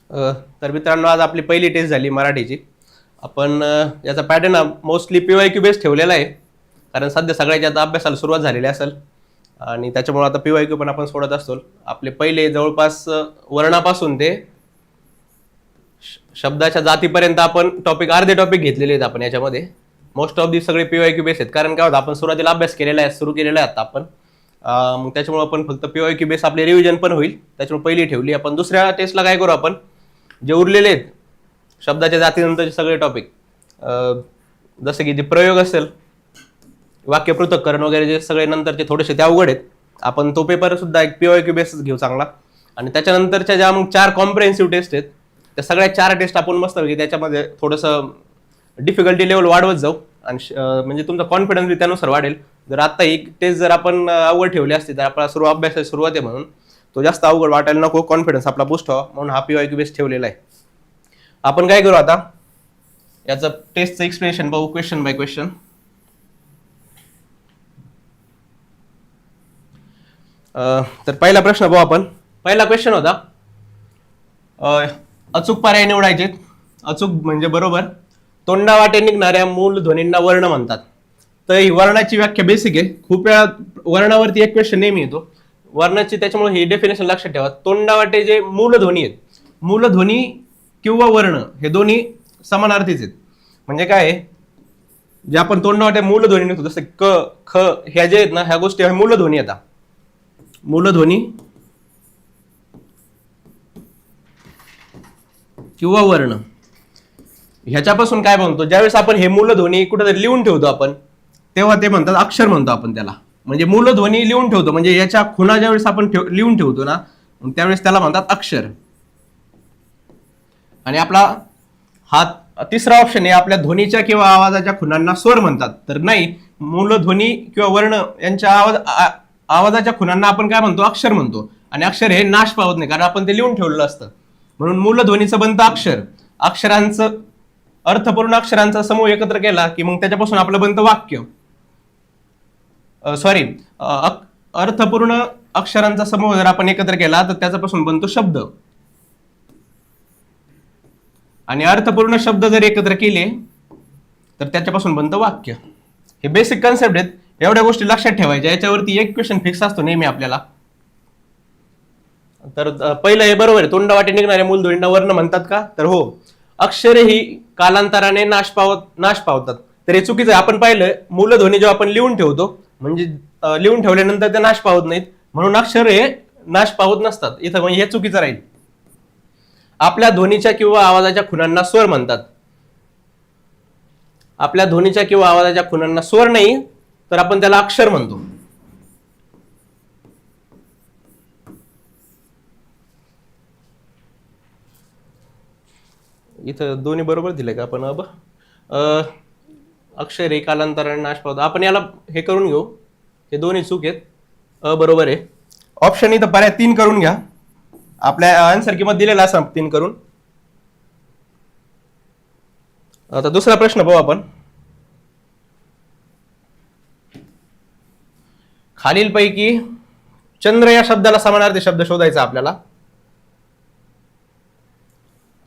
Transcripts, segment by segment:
तर मित्रांनो, आज आपली पहिली टेस्ट झाली मराठीची. आपण याचा पॅटर्न मोस्टली PYQ बेस ठेवलेला आहे, कारण सध्या सगळ्याच्या आता अभ्यासाला सुरुवात झालेली असेल आणि त्याच्यामुळे आता PYQ पण आपण सोडत असतो. आपले पहिले जवळपास वर्णापासून ते शब्दाच्या जातीपर्यंत आपण अर्धे टॉपिक घेतलेले आहेत आपण याच्यामध्ये. मोस्ट ऑफ दी सगळे PYQ बेस आहेत, कारण काय होतं आपण सुरुवातीला अभ्यास केलेला आहे, सुरू केलेला आहे आता आपण. मग त्याच्यामुळे आपण फक्त PYQ बेस आपले रिव्हिजन पण होईल, त्याच्यामुळे पहिली ठेवली आपण. दुसऱ्या टेस्टला काय करू आपण, जे उरलेले आहेत शब्दाच्या जातीनंतरचे सगळे टॉपिक, जसे की जे प्रयोग असेल, वाक्य पृथक्करण वगैरे, जे सगळे नंतरचे थोडेसे ते अवघड आहेत, आपण तो पेपर सुद्धा एक PYQ बेस घेऊ चांगला. आणि त्याच्यानंतरच्या ज्या मग 4 कॉम्प्रिहेन्सिव्ह टेस्ट आहेत, त्या सगळ्या 4 टेस्ट आपण मस्त त्याच्यामध्ये थोडंसं डिफिकल्टी लेवल वाढवत जाऊ आणि म्हणजे तुमचा कॉन्फिडन्स त्यानुसार वाढेल. जर आता एक टेस्ट जर आपण अवघड ठेवली असती तर आपला अभ्यासाची सुरुवात आहे म्हणून तो जास्त अवघड वाटायला नको, कॉन्फिडन्स आपला बूस्ट व्हावा म्हणून हा PYQ बेस ठेवलेला आहे. आपण काय करू आता, याचं टेस्टचं एक्सप्लेनेशन पाहू क्वेश्चन बाय क्वेश्चन. तर पहिला प्रश्न पाहू आपण. पहिला क्वेश्चन होता, अचूक पर्याय निवडायचे. अचूक म्हणजे बरोबर. तोंडावाटे निघणाऱ्या मूल ध्वनींना वर्ण म्हणतात. तर ही वर्णाची व्याख्या बेसिक आहे. खूप वेळा वर्णावरती एक क्वेश्चन नेहमी येतो वर्णाची, त्याच्यामुळे ही डेफिनेशन लक्षात ठेवा. तोंडावाटे जे मूलध्वनी आहेत, मूलध्वनी किंवा वर्ण हे दोन्ही समानार्थीच आहेत. म्हणजे काय आहे, जे आपण तोंडावाटे मूलध्वनी निघतो जसं क, ख, ह्या जे आहेत ना, ह्या गोष्टी मूलध्वनी येतात. मूलध्वनी किंवा वर्ण ह्याच्यापासून काय म्हणतो, ज्यावेळेस आपण हे मूलध्वनी कुठेतरी लिहून ठेवतो आपण, तेव्हा ते म्हणतात अक्षर म्हणतो आपण त्याला. म्हणजे मूलध्वनी लिहून ठेवतो म्हणजे याच्या खुणा ज्यावेळेस आपण लिहून ठेवतो ना, त्यावेळेस त्याला म्हणतात अक्षर. आणि आपला हा तिसरा ऑप्शन आहे, आपल्या ध्वनीच्या किंवा आवाजाच्या खुणांना स्वर म्हणतात. तर नाही, मूलध्वनी किंवा वर्ण यांच्या आवाजाच्या खुणांना आपण काय म्हणतो, अक्षर म्हणतो. आणि अक्षर हे नाश पावत नाही, कारण आपण ते लिहून ठेवलेलं असतं. म्हणून मूलध्वनीचं बनतं अक्षर. अक्षरांचं अर्थपूर्ण अक्षरांचा समूह एकत्र केला की मग त्याच्यापासून आपलं बनतं वाक्य. अर्थपूर्ण अक्षरांचा समूह जर आपण एकत्र केला तर त्याच्यापासून बनतो शब्द. आणि अर्थपूर्ण शब्द जर एकत्र केले तर त्याच्यापासून बनतं वाक्य. हे बेसिक कन्सेप्ट आहेत, एवढ्या गोष्टी लक्षात ठेवायच्या. याच्यावरती एक क्वेश्चन फिक्स असतो नेहमी आपल्याला. तर पहिलं हे बरोबर आहे, तोंडावाटे निघणाऱ्या मूलध्वनींना वर्ण म्हणतात का, तर हो. अक्षरे ही कालांतराने नाश पावतात. तर हे चुकीचं आहे. आपण पाहिलं, मूलध्वनी जेव्हा आपण लिहून ठेवतो म्हणजे लिहून ठेवल्यानंतर ते नाश पावत नाहीत, म्हणून अक्षर हे नाश पावत नसतात इथं, म्हणजे हे चुकीचं राहील. आपल्या ध्वनीच्या किंवा आवाजाच्या खुणांना स्वर म्हणतात. आपल्या ध्वनीच्या किंवा आवाजाच्या खुणांना स्वर नाही तर आपण त्याला अक्षर म्हणतो. इथं दोन्ही बरोबर दिले का आपण. अक्षर हे कालांतराने नाश पावतात, आपण याला हे करून घेऊ, हे दोन्ही चूक आहेत, बरोबर आहे. ऑप्शन इथं पर्याय 3 करून घ्या, आपल्या आन्सर किंमत दिलेला असं 3 करून. आता दुसरा प्रश्न पाहू आपण. खालीलपैकी चंद्र या शब्दाला समानार्थी शब्द शोधायचा आपल्याला.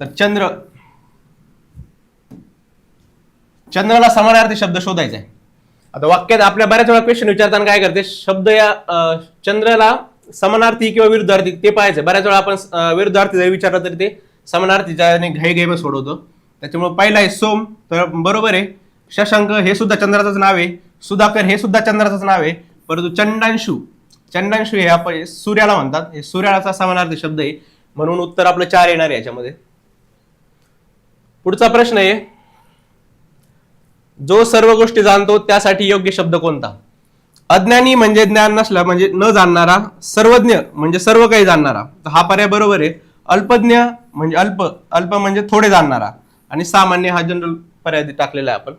तर चंद्राला समानार्थी शब्द शोधायचा आहे. आता वाक्यात आपल्या बऱ्याच वेळा क्वेश्चन विचारताना काय करते, शब्द या चंद्राला समानार्थी किंवा विरुद्धार्थी ते पाहायचं. बऱ्याच वेळा आपण विरुद्धार्थी जरी विचारलं तरी ते समानार्थीच्या घाई सोडवतो. त्याच्यामुळे पहिला आहे सोम, तर बरोबर आहे. शशांक हे सुद्धा चंद्राचंच नाव आहे. सुधाकर हे सुद्धा चंद्राचंच नाव आहे. परंतु चंडांशू हे आपण सूर्याला म्हणतात, हे सूर्याचा समानार्थी शब्द आहे, म्हणून उत्तर आपलं 4 येणार आहे याच्यामध्ये. पुढचा प्रश्न आहे, जो सर्व गोष्टी जाणतो त्यासाठी योग्य शब्द कोणता. अज्ञानी म्हणजे ज्ञान नसला म्हणजे न जाणणारा. सर्वज्ञ म्हणजे सर्व काही जाणणारा, तर हा पर्याय बरोबर आहे. अल्पज्ञ म्हणजे अल्प म्हणजे थोडे जाणणारा. आणि सामान्य हा जनरल पर्याय टाकलेला आहे आपण.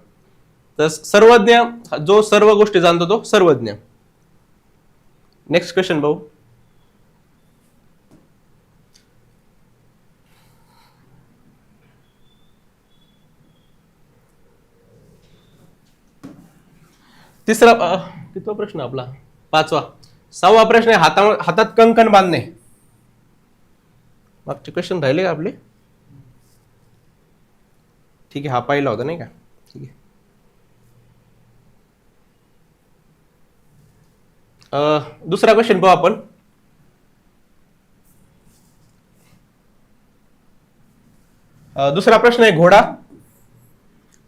तर सर्वज्ञ, जो सर्व गोष्टी जाणतो तो सर्वज्ञ. नेक्स्ट क्वेश्चन भाऊ. तिसरा कितवा प्रश्न आपला, 5वा. 6वा प्रश्न आहे, हातात कंकण बांधणे. मागचे क्वेश्चन राहिले का आपले. ठीक आहे, हा पहिला होता नाही का. ठीक आहे. दुसरा क्वेश्चन पाहू आपण. दुसरा प्रश्न आहे घोडा.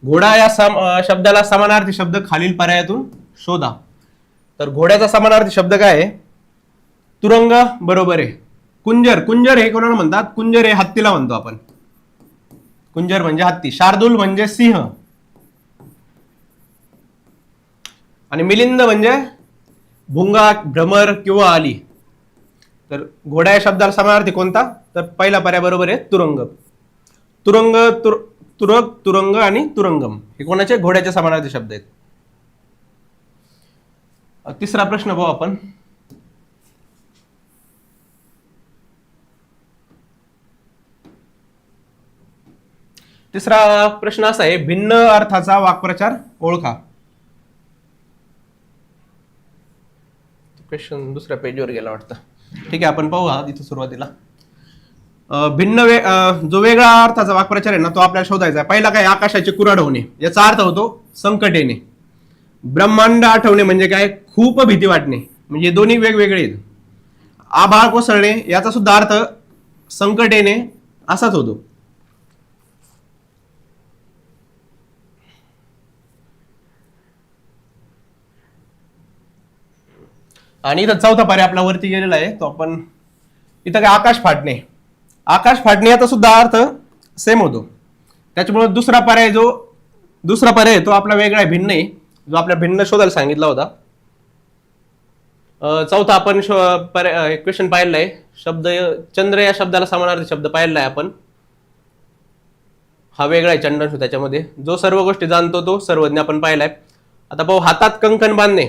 घोडा या शब्दाला समानार्थी शब्द खालील पर्यायातून शोधा. तर घोड्याचा समानार्थी शब्द काय आहे? तुरंग बरोबर आहे. कुंजर, कुंजर हे कोणाला म्हणतात? कुंजर हे हत्तीला म्हणतो आपण. कुंजर म्हणजे हत्ती. शार्दूल म्हणजे सिंह. आणि मिलिंद म्हणजे भुंगा, भ्रमर किंवा आली. तर घोड्या या शब्दाला समानार्थी कोणता? तर पहिला पर्याय बरोबर आहे, तुरंग. तुरंग, तुरग, तुरंग आणि तुरंगम हे कोणाचे? घोड्याचे समानार्थी शब्द आहेत. तिसरा प्रश्न पाहू आपण. तिसरा प्रश्न असा आहे, भिन्न अर्थाचा वाक्प्रचार ओळखा. क्वेश्चन दुसऱ्या पेजवर गेला वाटतं. ठीक आहे, आपण पाहू हा तिथे सुरुवातीला. जो वेगळा अर्थाचा वाक्प्रचार आहे ना, तो आपल्याला शोधायचा आहे. पहिला काय? आकाशाचे कुऱ्हाड होणे. याचा अर्थ होतो संकट येणे. ब्रह्मांड आठवणे म्हणजे काय? खूप भीती वाटणे. म्हणजे दोन्ही वेगवेगळे आहेत. आभाळ कोसळणे याचा सुद्धा अर्थ संकट येणे असाच होतो. आणि इथं चौथा पर्याय आपला वरती गेलेला आहे, तो आपण इथं काय? आकाश फाटणे. आकाश फाटणे याचा सुद्धा अर्थ सेम होतो. त्याच्यामुळे दुसरा पर्याय तो आपला वेगळा आहे, भिन्न आहे, जो आपल्या भिन्न शोधायला सांगितला होता. चौथा आपण क्वेश्चन पाहिलेला आहे. शब्द चंद्र या शब्दाला समानार्थी शब्द पाहिलेला आहे आपण. हा वेगळा आहे चंद्रांशू. त्याच्यामध्ये जो सर्व गोष्टी जाणतो तो सर्वज्ञ आपण पाहिलाय. आता पाहू हातात कंकण बांधणे.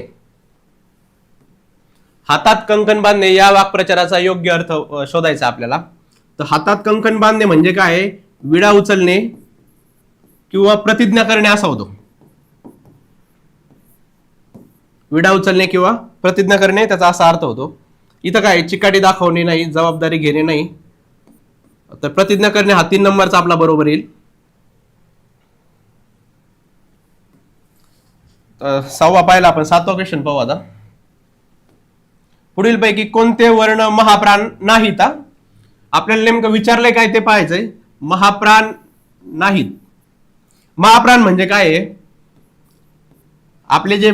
हातात कंकण बांधणे या वाक्प्रचाराचा योग्य अर्थ शोधायचा आपल्याला. तर हातात कंकण बांधणे म्हणजे काय? विडा उचलणे किंवा प्रतिज्ञा करणे असा होतो. विडा उचलणे किंवा प्रतिज्ञा करणे त्याचा असा अर्थ होतो. इथं काय? चिकाटी दाखवणे नाही, जबाबदारी घेणे नाही. तर प्रतिज्ञा करणे हा 3 नंबरचा आपला बरोबर येईल. 6वा पाहिला आपण. 7वा क्वेश्चन पाहू आता. पुढील पैकी कोणते वर्ण महाप्राण नाहीत? आपल्याला नेमकं विचारलंय काय ते पाहायचंय. महाप्राण नाहीत. महाप्राण म्हणजे काय आहे? आपले जे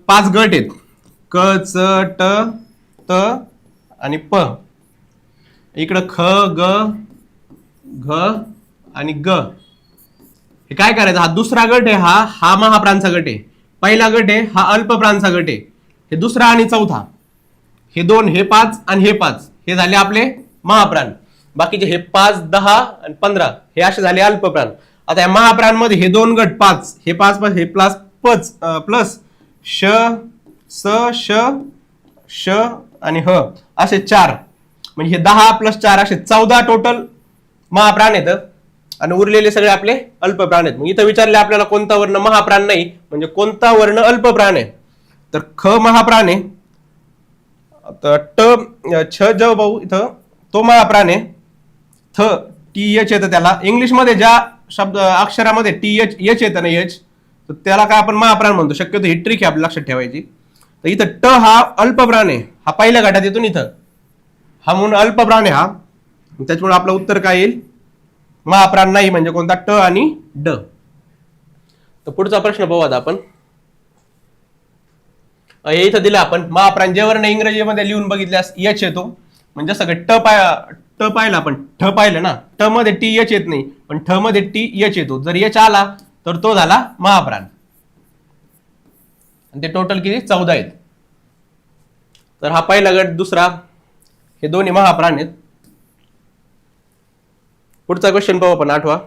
5 गट आहेत, क, च, ट, त आणि प. इकडं ख, ग, घ आणि ग. हे काय करायचं? हा दुसरा गट आहे, हा महाप्राणचा गट आहे. पहिला गट आहे हा अल्पप्राणचा गट आहे. हे दुसरा आणि चौथा, हे 2, हे 5 आणि हे 5 हे झाले आपले महाप्राण. बाकीचे हे 5, 10 आणि 15 हे असे झाले अल्पप्राण. आता या महाप्राणमध्ये हे 2 गट 5, हे 5 हे प्लस श, स, श, श आणि ह असे 4, म्हणजे हे 10 + 4 असे 14 टोटल महाप्राण आहेत. आणि उरलेले सगळे आपले अल्पप्राण आहेत. मग इथं विचारले आपल्याला कोणता वर्ण महाप्राण नाही, म्हणजे कोणता वर्ण अल्पप्राण आहे. तर ख महाप्राण आहे. छ ज भाऊ इथं तो महाप्राण आहे. थ टी एच येतं त्याला. इंग्लिशमध्ये ज्या शब्द अक्षरामध्ये टी एच येतं ना, एच, तर त्याला काय आपण महाप्राण म्हणतो. शक्यतो ही ट्रिक आहे आपल्या लक्षात ठेवायची. तर इथं ट हा अल्पप्राण आहे, हा पहिल्या गटात येतो. इथं हा म्हणून अल्पप्राण आहे हा. त्याच्यामुळे आपलं उत्तर काय येईल? महाप्राण नाही म्हणजे कोणता? ट आणि ड. तर पुढचा प्रश्न पाहू आता आपण. हे इथं दिलं आपण महाप्राण जे वर्ण इंग्रजीमध्ये लिहून बघितल्यास एच येतो. म्हणजे सगळं ट पाहिलं आपण, ठ पाहिलं ना. ट मध्ये टी एच येत नाही, पण ठ मध्ये टी एच येतो. जर एच आला तर तो झाला महाप्राण. आणि ते टोटल किती? 14 आहेत. तर हा पहिला गट, दुसरा, हे दोन्ही महाप्राण आहेत. पुढचा क्वेश्चन पाहू आपण 8वा.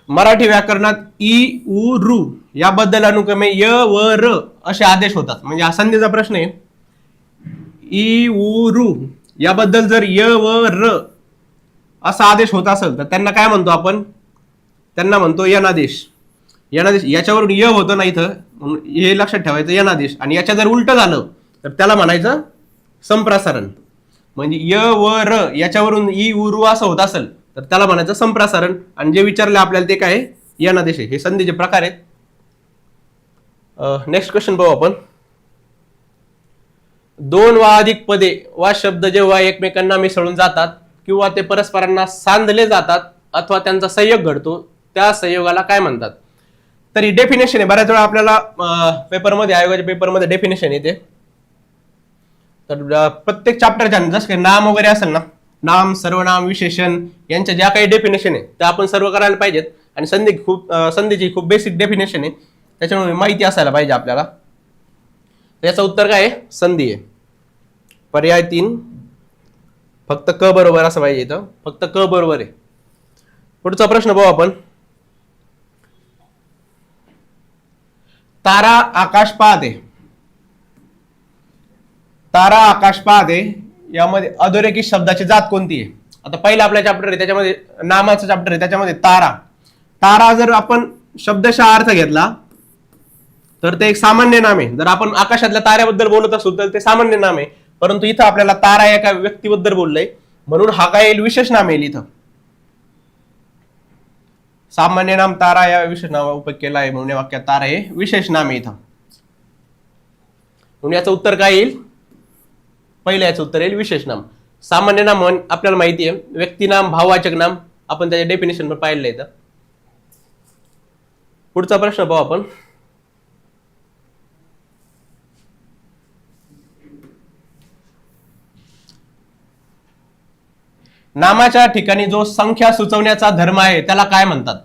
मराठी व्याकरणात इ, उ, रू याबद्दल अनुक्रमे य व र असे आदेश होतात. म्हणजे हा संधीचा प्रश्न आहे. इ, उ, रू याबद्दल जर य व र असा आदेश होत असेल तर त्यांना काय म्हणतो आपण? त्यांना म्हणतो यनादेश. यनादेश याच्यावरून य होतं ना इथं, हे लक्षात ठेवायचं यनादेश. आणि याच्या जर उलट झालं तर त्याला म्हणायचं संप्रासारण. म्हणजे य व र याच्यावरून इ उ रू असं होत असेल तर त्याला म्हणायचं संप्रासारण. आणि जे विचारले आपल्याला ते काय आहे, यनादेश आहे. हे संधीचे प्रकार आहेत. नेक्स्ट क्वेश्चन पाहू आपण. दोन वा अधिक पदे वा शब्द जेव्हा एकमेकांना मिसळून जातात किंवा ते परस्परांना सांधले जातात अथवा त्यांचा संयोग घडतो त्या संयोगाला काय म्हणतात? तर ही डेफिनेशन आहे. बऱ्याच वेळा आपल्याला पेपरमध्ये, आयोगाच्या पेपरमध्ये डेफिनेशन येते. तर प्रत्येक चॅप्टरच्या जसं काही नाम वगैरे असेल ना, नाम, सर्वनाम, विशेषण यांच्या ज्या काही डेफिनेशन आहे त्या आपण सर्व करायला पाहिजेत. आणि संधीची खूप बेसिक डेफिनेशन आहे, त्याच्यामुळे माहिती असायला पाहिजे आपल्याला. याचं उत्तर काय आहे? संधी आहे. पर्याय 3 फक्त क बरोबर असं पाहिजे इथं, फक्त क बरोबर आहे. पुढचा प्रश्न पाहू आपण. तारा आकाश पाहते. तारा आकाश पाहते यामध्ये अधोरेखित शब्दाची जात कोणती आहे? आता पहिला आपला चॅप्टर आहे त्याच्यामध्ये नामाचं चॅप्टर आहे, त्याच्यामध्ये तारा. तारा जर आपण शब्दशः अर्थ घेतला तर ते एक सामान्य नाम आहे. जर आपण आकाशातल्या ताऱ्याबद्दल बोलत असू तर ते सामान्य नाम आहे. परंतु इथं आपल्याला तारा एका व्यक्तीबद्दल बोललंय, म्हणून हा काय येईल? विशेष नाम येईल. इथं सामान्य नाम तारा या विशेष नामा उपयोग केला आहे म्हणून या वाक्यात तारा हे विशेष नाम आहे इथं. म्हणून याचं उत्तर काय येईल? पहिलं याचं उत्तर येईल विशेष नाम. सामान्य नाम आपल्याला माहिती आहे, व्यक्तिनाम, भाववाचक नाम, आपण त्याच्या डेफिनेशन पण पाहिलं इथं. पुढचा प्रश्न पाहू आपण. नामाच्या ठिकाणी जो संख्या सुचवण्याचा धर्म आहे त्याला काय म्हणतात?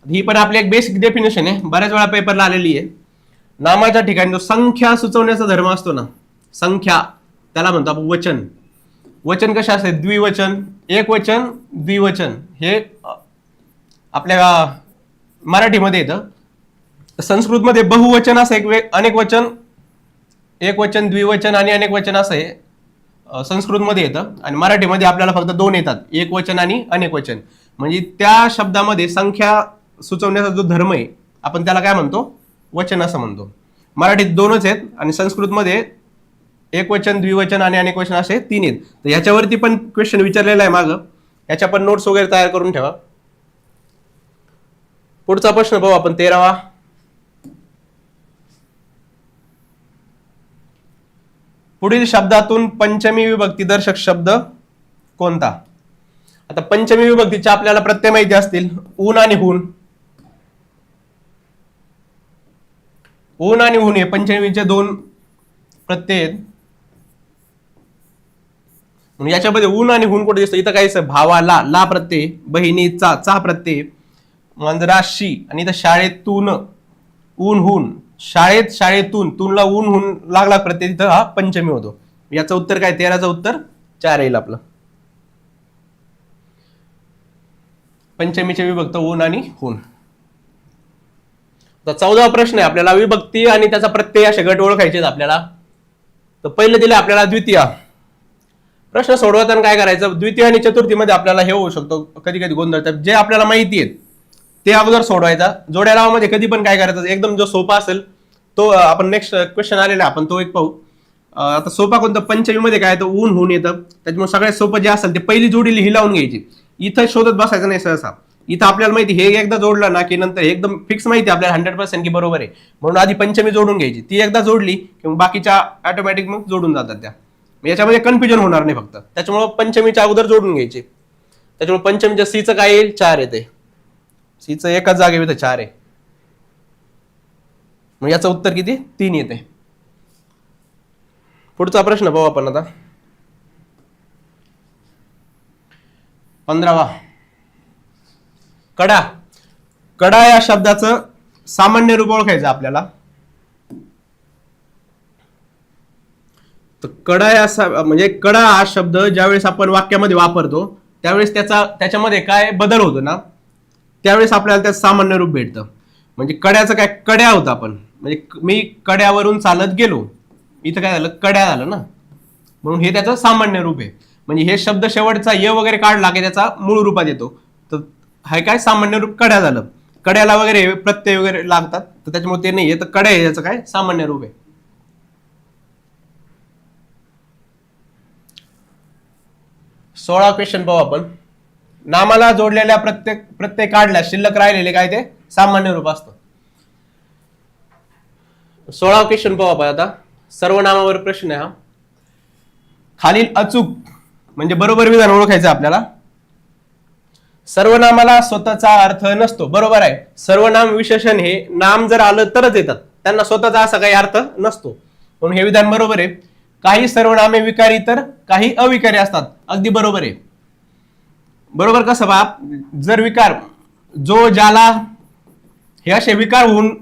ही पण आपली एक बेसिक डेफिनेशन आहे, बऱ्याच वेळा पेपरला आलेली आहे. नामाच्या ठिकाणी जो संख्या सुचवण्याचा धर्म असतो ना, संख्या, त्याला म्हणतो आपण वचन. वचन कशा असते? द्विवचन, एकवचन, द्विवचन. हे आपल्या मराठीमध्ये येतं. संस्कृतमध्ये बहुवचन असं अनेक वचन, एकवचन, द्विवचन आणि अनेक वचन असं आहे संस्कृतमध्ये येतं. आणि मराठीमध्ये आपल्याला फक्त 2 येतात, एक वचन आणि अनेक वचन. म्हणजे त्या शब्दामध्ये संख्या सुचवण्याचा जो धर्म आहे आपण त्याला काय म्हणतो? वचन असं म्हणतो. मराठीत 2च आहेत आणि संस्कृतमध्ये एकवचन, द्विवचन आणि अनेक वचन असे 3 आहेत. तर याच्यावरती पण क्वेश्चन विचारलेला आहे मागं, याच्या पण नोट्स वगैरे तयार करून ठेवा. पुढचा प्रश्न पाहू आपण 13वा. पुढील शब्दातून पंचमी विभक्ती दर्शक शब्द कोणता? आता पंचमी विभक्तीचे आपल्याला प्रत्यय माहिती असतील, ऊन आणि हून. ऊन आणि हून हे पंचमीचे 2 प्रत्यय आहेत. याच्यामध्ये ऊन आणि हून कुठे दिसतं? इथं काय? भावाला ला प्रत्यय, बहिणीचा चा प्रत्यय, मंदराशी, आणि इथं शाळेतून ऊन हून, शाळेतून तूनला ऊन हून लागला प्रत्यय, तिथं हा पंचमी होतो. याचं उत्तर काय? 13चं उत्तर 4 येईल आपलं. पंचमीचे विभक्त ऊन आणि हून. तर 14वा प्रश्न आहे आपल्याला, विभक्ती आणि त्याचा प्रत्यय असे गट ओळखायचे आपल्याला. तर पहिले दिले आपल्याला द्वितीय. प्रश्न सोडवताना काय करायचं? द्वितीय आणि चतुर्थीमध्ये आपल्याला हे होऊ शकतो कधी कधी गोंधळ. जे आपल्याला माहिती आहे ते अगोदर सोडवायचा. जोड्या लावामध्ये कधी पण काय करायचं? एकदम जो सोपा असेल तो आपण नेक्स्ट क्वेश्चन आलेला आपण तो एक पाहू. आता सोपा कोणतं? पंचमीमध्ये काय? तर ऊन होऊन येतं, त्याच्यामुळे सगळ्यात सोपं जे असेल ते पहिली जोडी ही लावून घ्यायची. इथं शोधत बसायचं नाही सहसा. इथं आपल्याला माहिती हे एकदा जोडलं ना की नंतर एकदम फिक्स माहिती आपल्याला 100% की बरोबर आहे, म्हणून आधी पंचमी जोडून घ्यायची. ती एकदा जोडली की बाकीच्या ऑटोमॅटिक मग जोडून जातात त्या. याच्यामध्ये कन्फ्युजन होणार नाही फक्त, त्याच्यामुळे पंचमीच्या अगोदर जोडून घ्यायची. त्याच्यामुळे पंचमीच्या सीचं काय येईल? 4 येते. सीचं एकाच जागेवर 4 आहे. मग याचं उत्तर किती? 3 येते. पुढचा प्रश्न पाहू आपण आता 15वा. कडा. कडा या शब्दाचं सामान्य रूप ओळखायचं आपल्याला. तर कडा या म्हणजे कडा हा शब्द ज्यावेळेस आपण वाक्यामध्ये वापरतो त्यावेळेस त्याच्यामध्ये काय बदल होतो ना, त्यावेळेस आपल्याला त्याचं सामान्य रूप भेटतं. म्हणजे कड्याचं काय? कड्या होतं आपण, म्हणजे मी कड्यावरून चालत गेलो, इथं काय झालं? कड्या झालं ना, म्हणून हे त्याचं सामान्य रूप आहे. म्हणजे हे शब्द शेवटचा य वगैरे काढला की त्याचा मूळ रूपात येतो. तर हे काय? सामान्य रूप कड्या झालं. कड्याला वगैरे प्रत्यय वगैरे लागतात तर त्याच्यामुळे ते नाही आहे. तर कड्या हे याचं काय? सामान्य रूप आहे. 16 क्वेश्चन पाहू आपण. नामाला जोडलेल्या प्रत्येक काढल्या शिल्लक राहिलेले काय ते सामान्य रूप असतं. 16 क्वेश्चन पाहू आपण आता. सर्वनामावर प्रश्न आहे हा. खालील अचूक म्हणजे बरोबर विधान ओळखायचं आपल्याला. सर्वनामाला स्वतःचा अर्थ नसतो. बरोबर आहे. सर्वनाम विशेषण हे नाम जर आलं तरच येतात, त्यांना स्वतःचा असा काही अर्थ नसतो, म्हणून हे विधान बरोबर आहे. काही सर्वनामे विकारी तर काही अविकारी असतात. अगदी बरोबर आहे. बरोबर कसं बा, जर विकार जो ज्याला हे असे विकार होऊन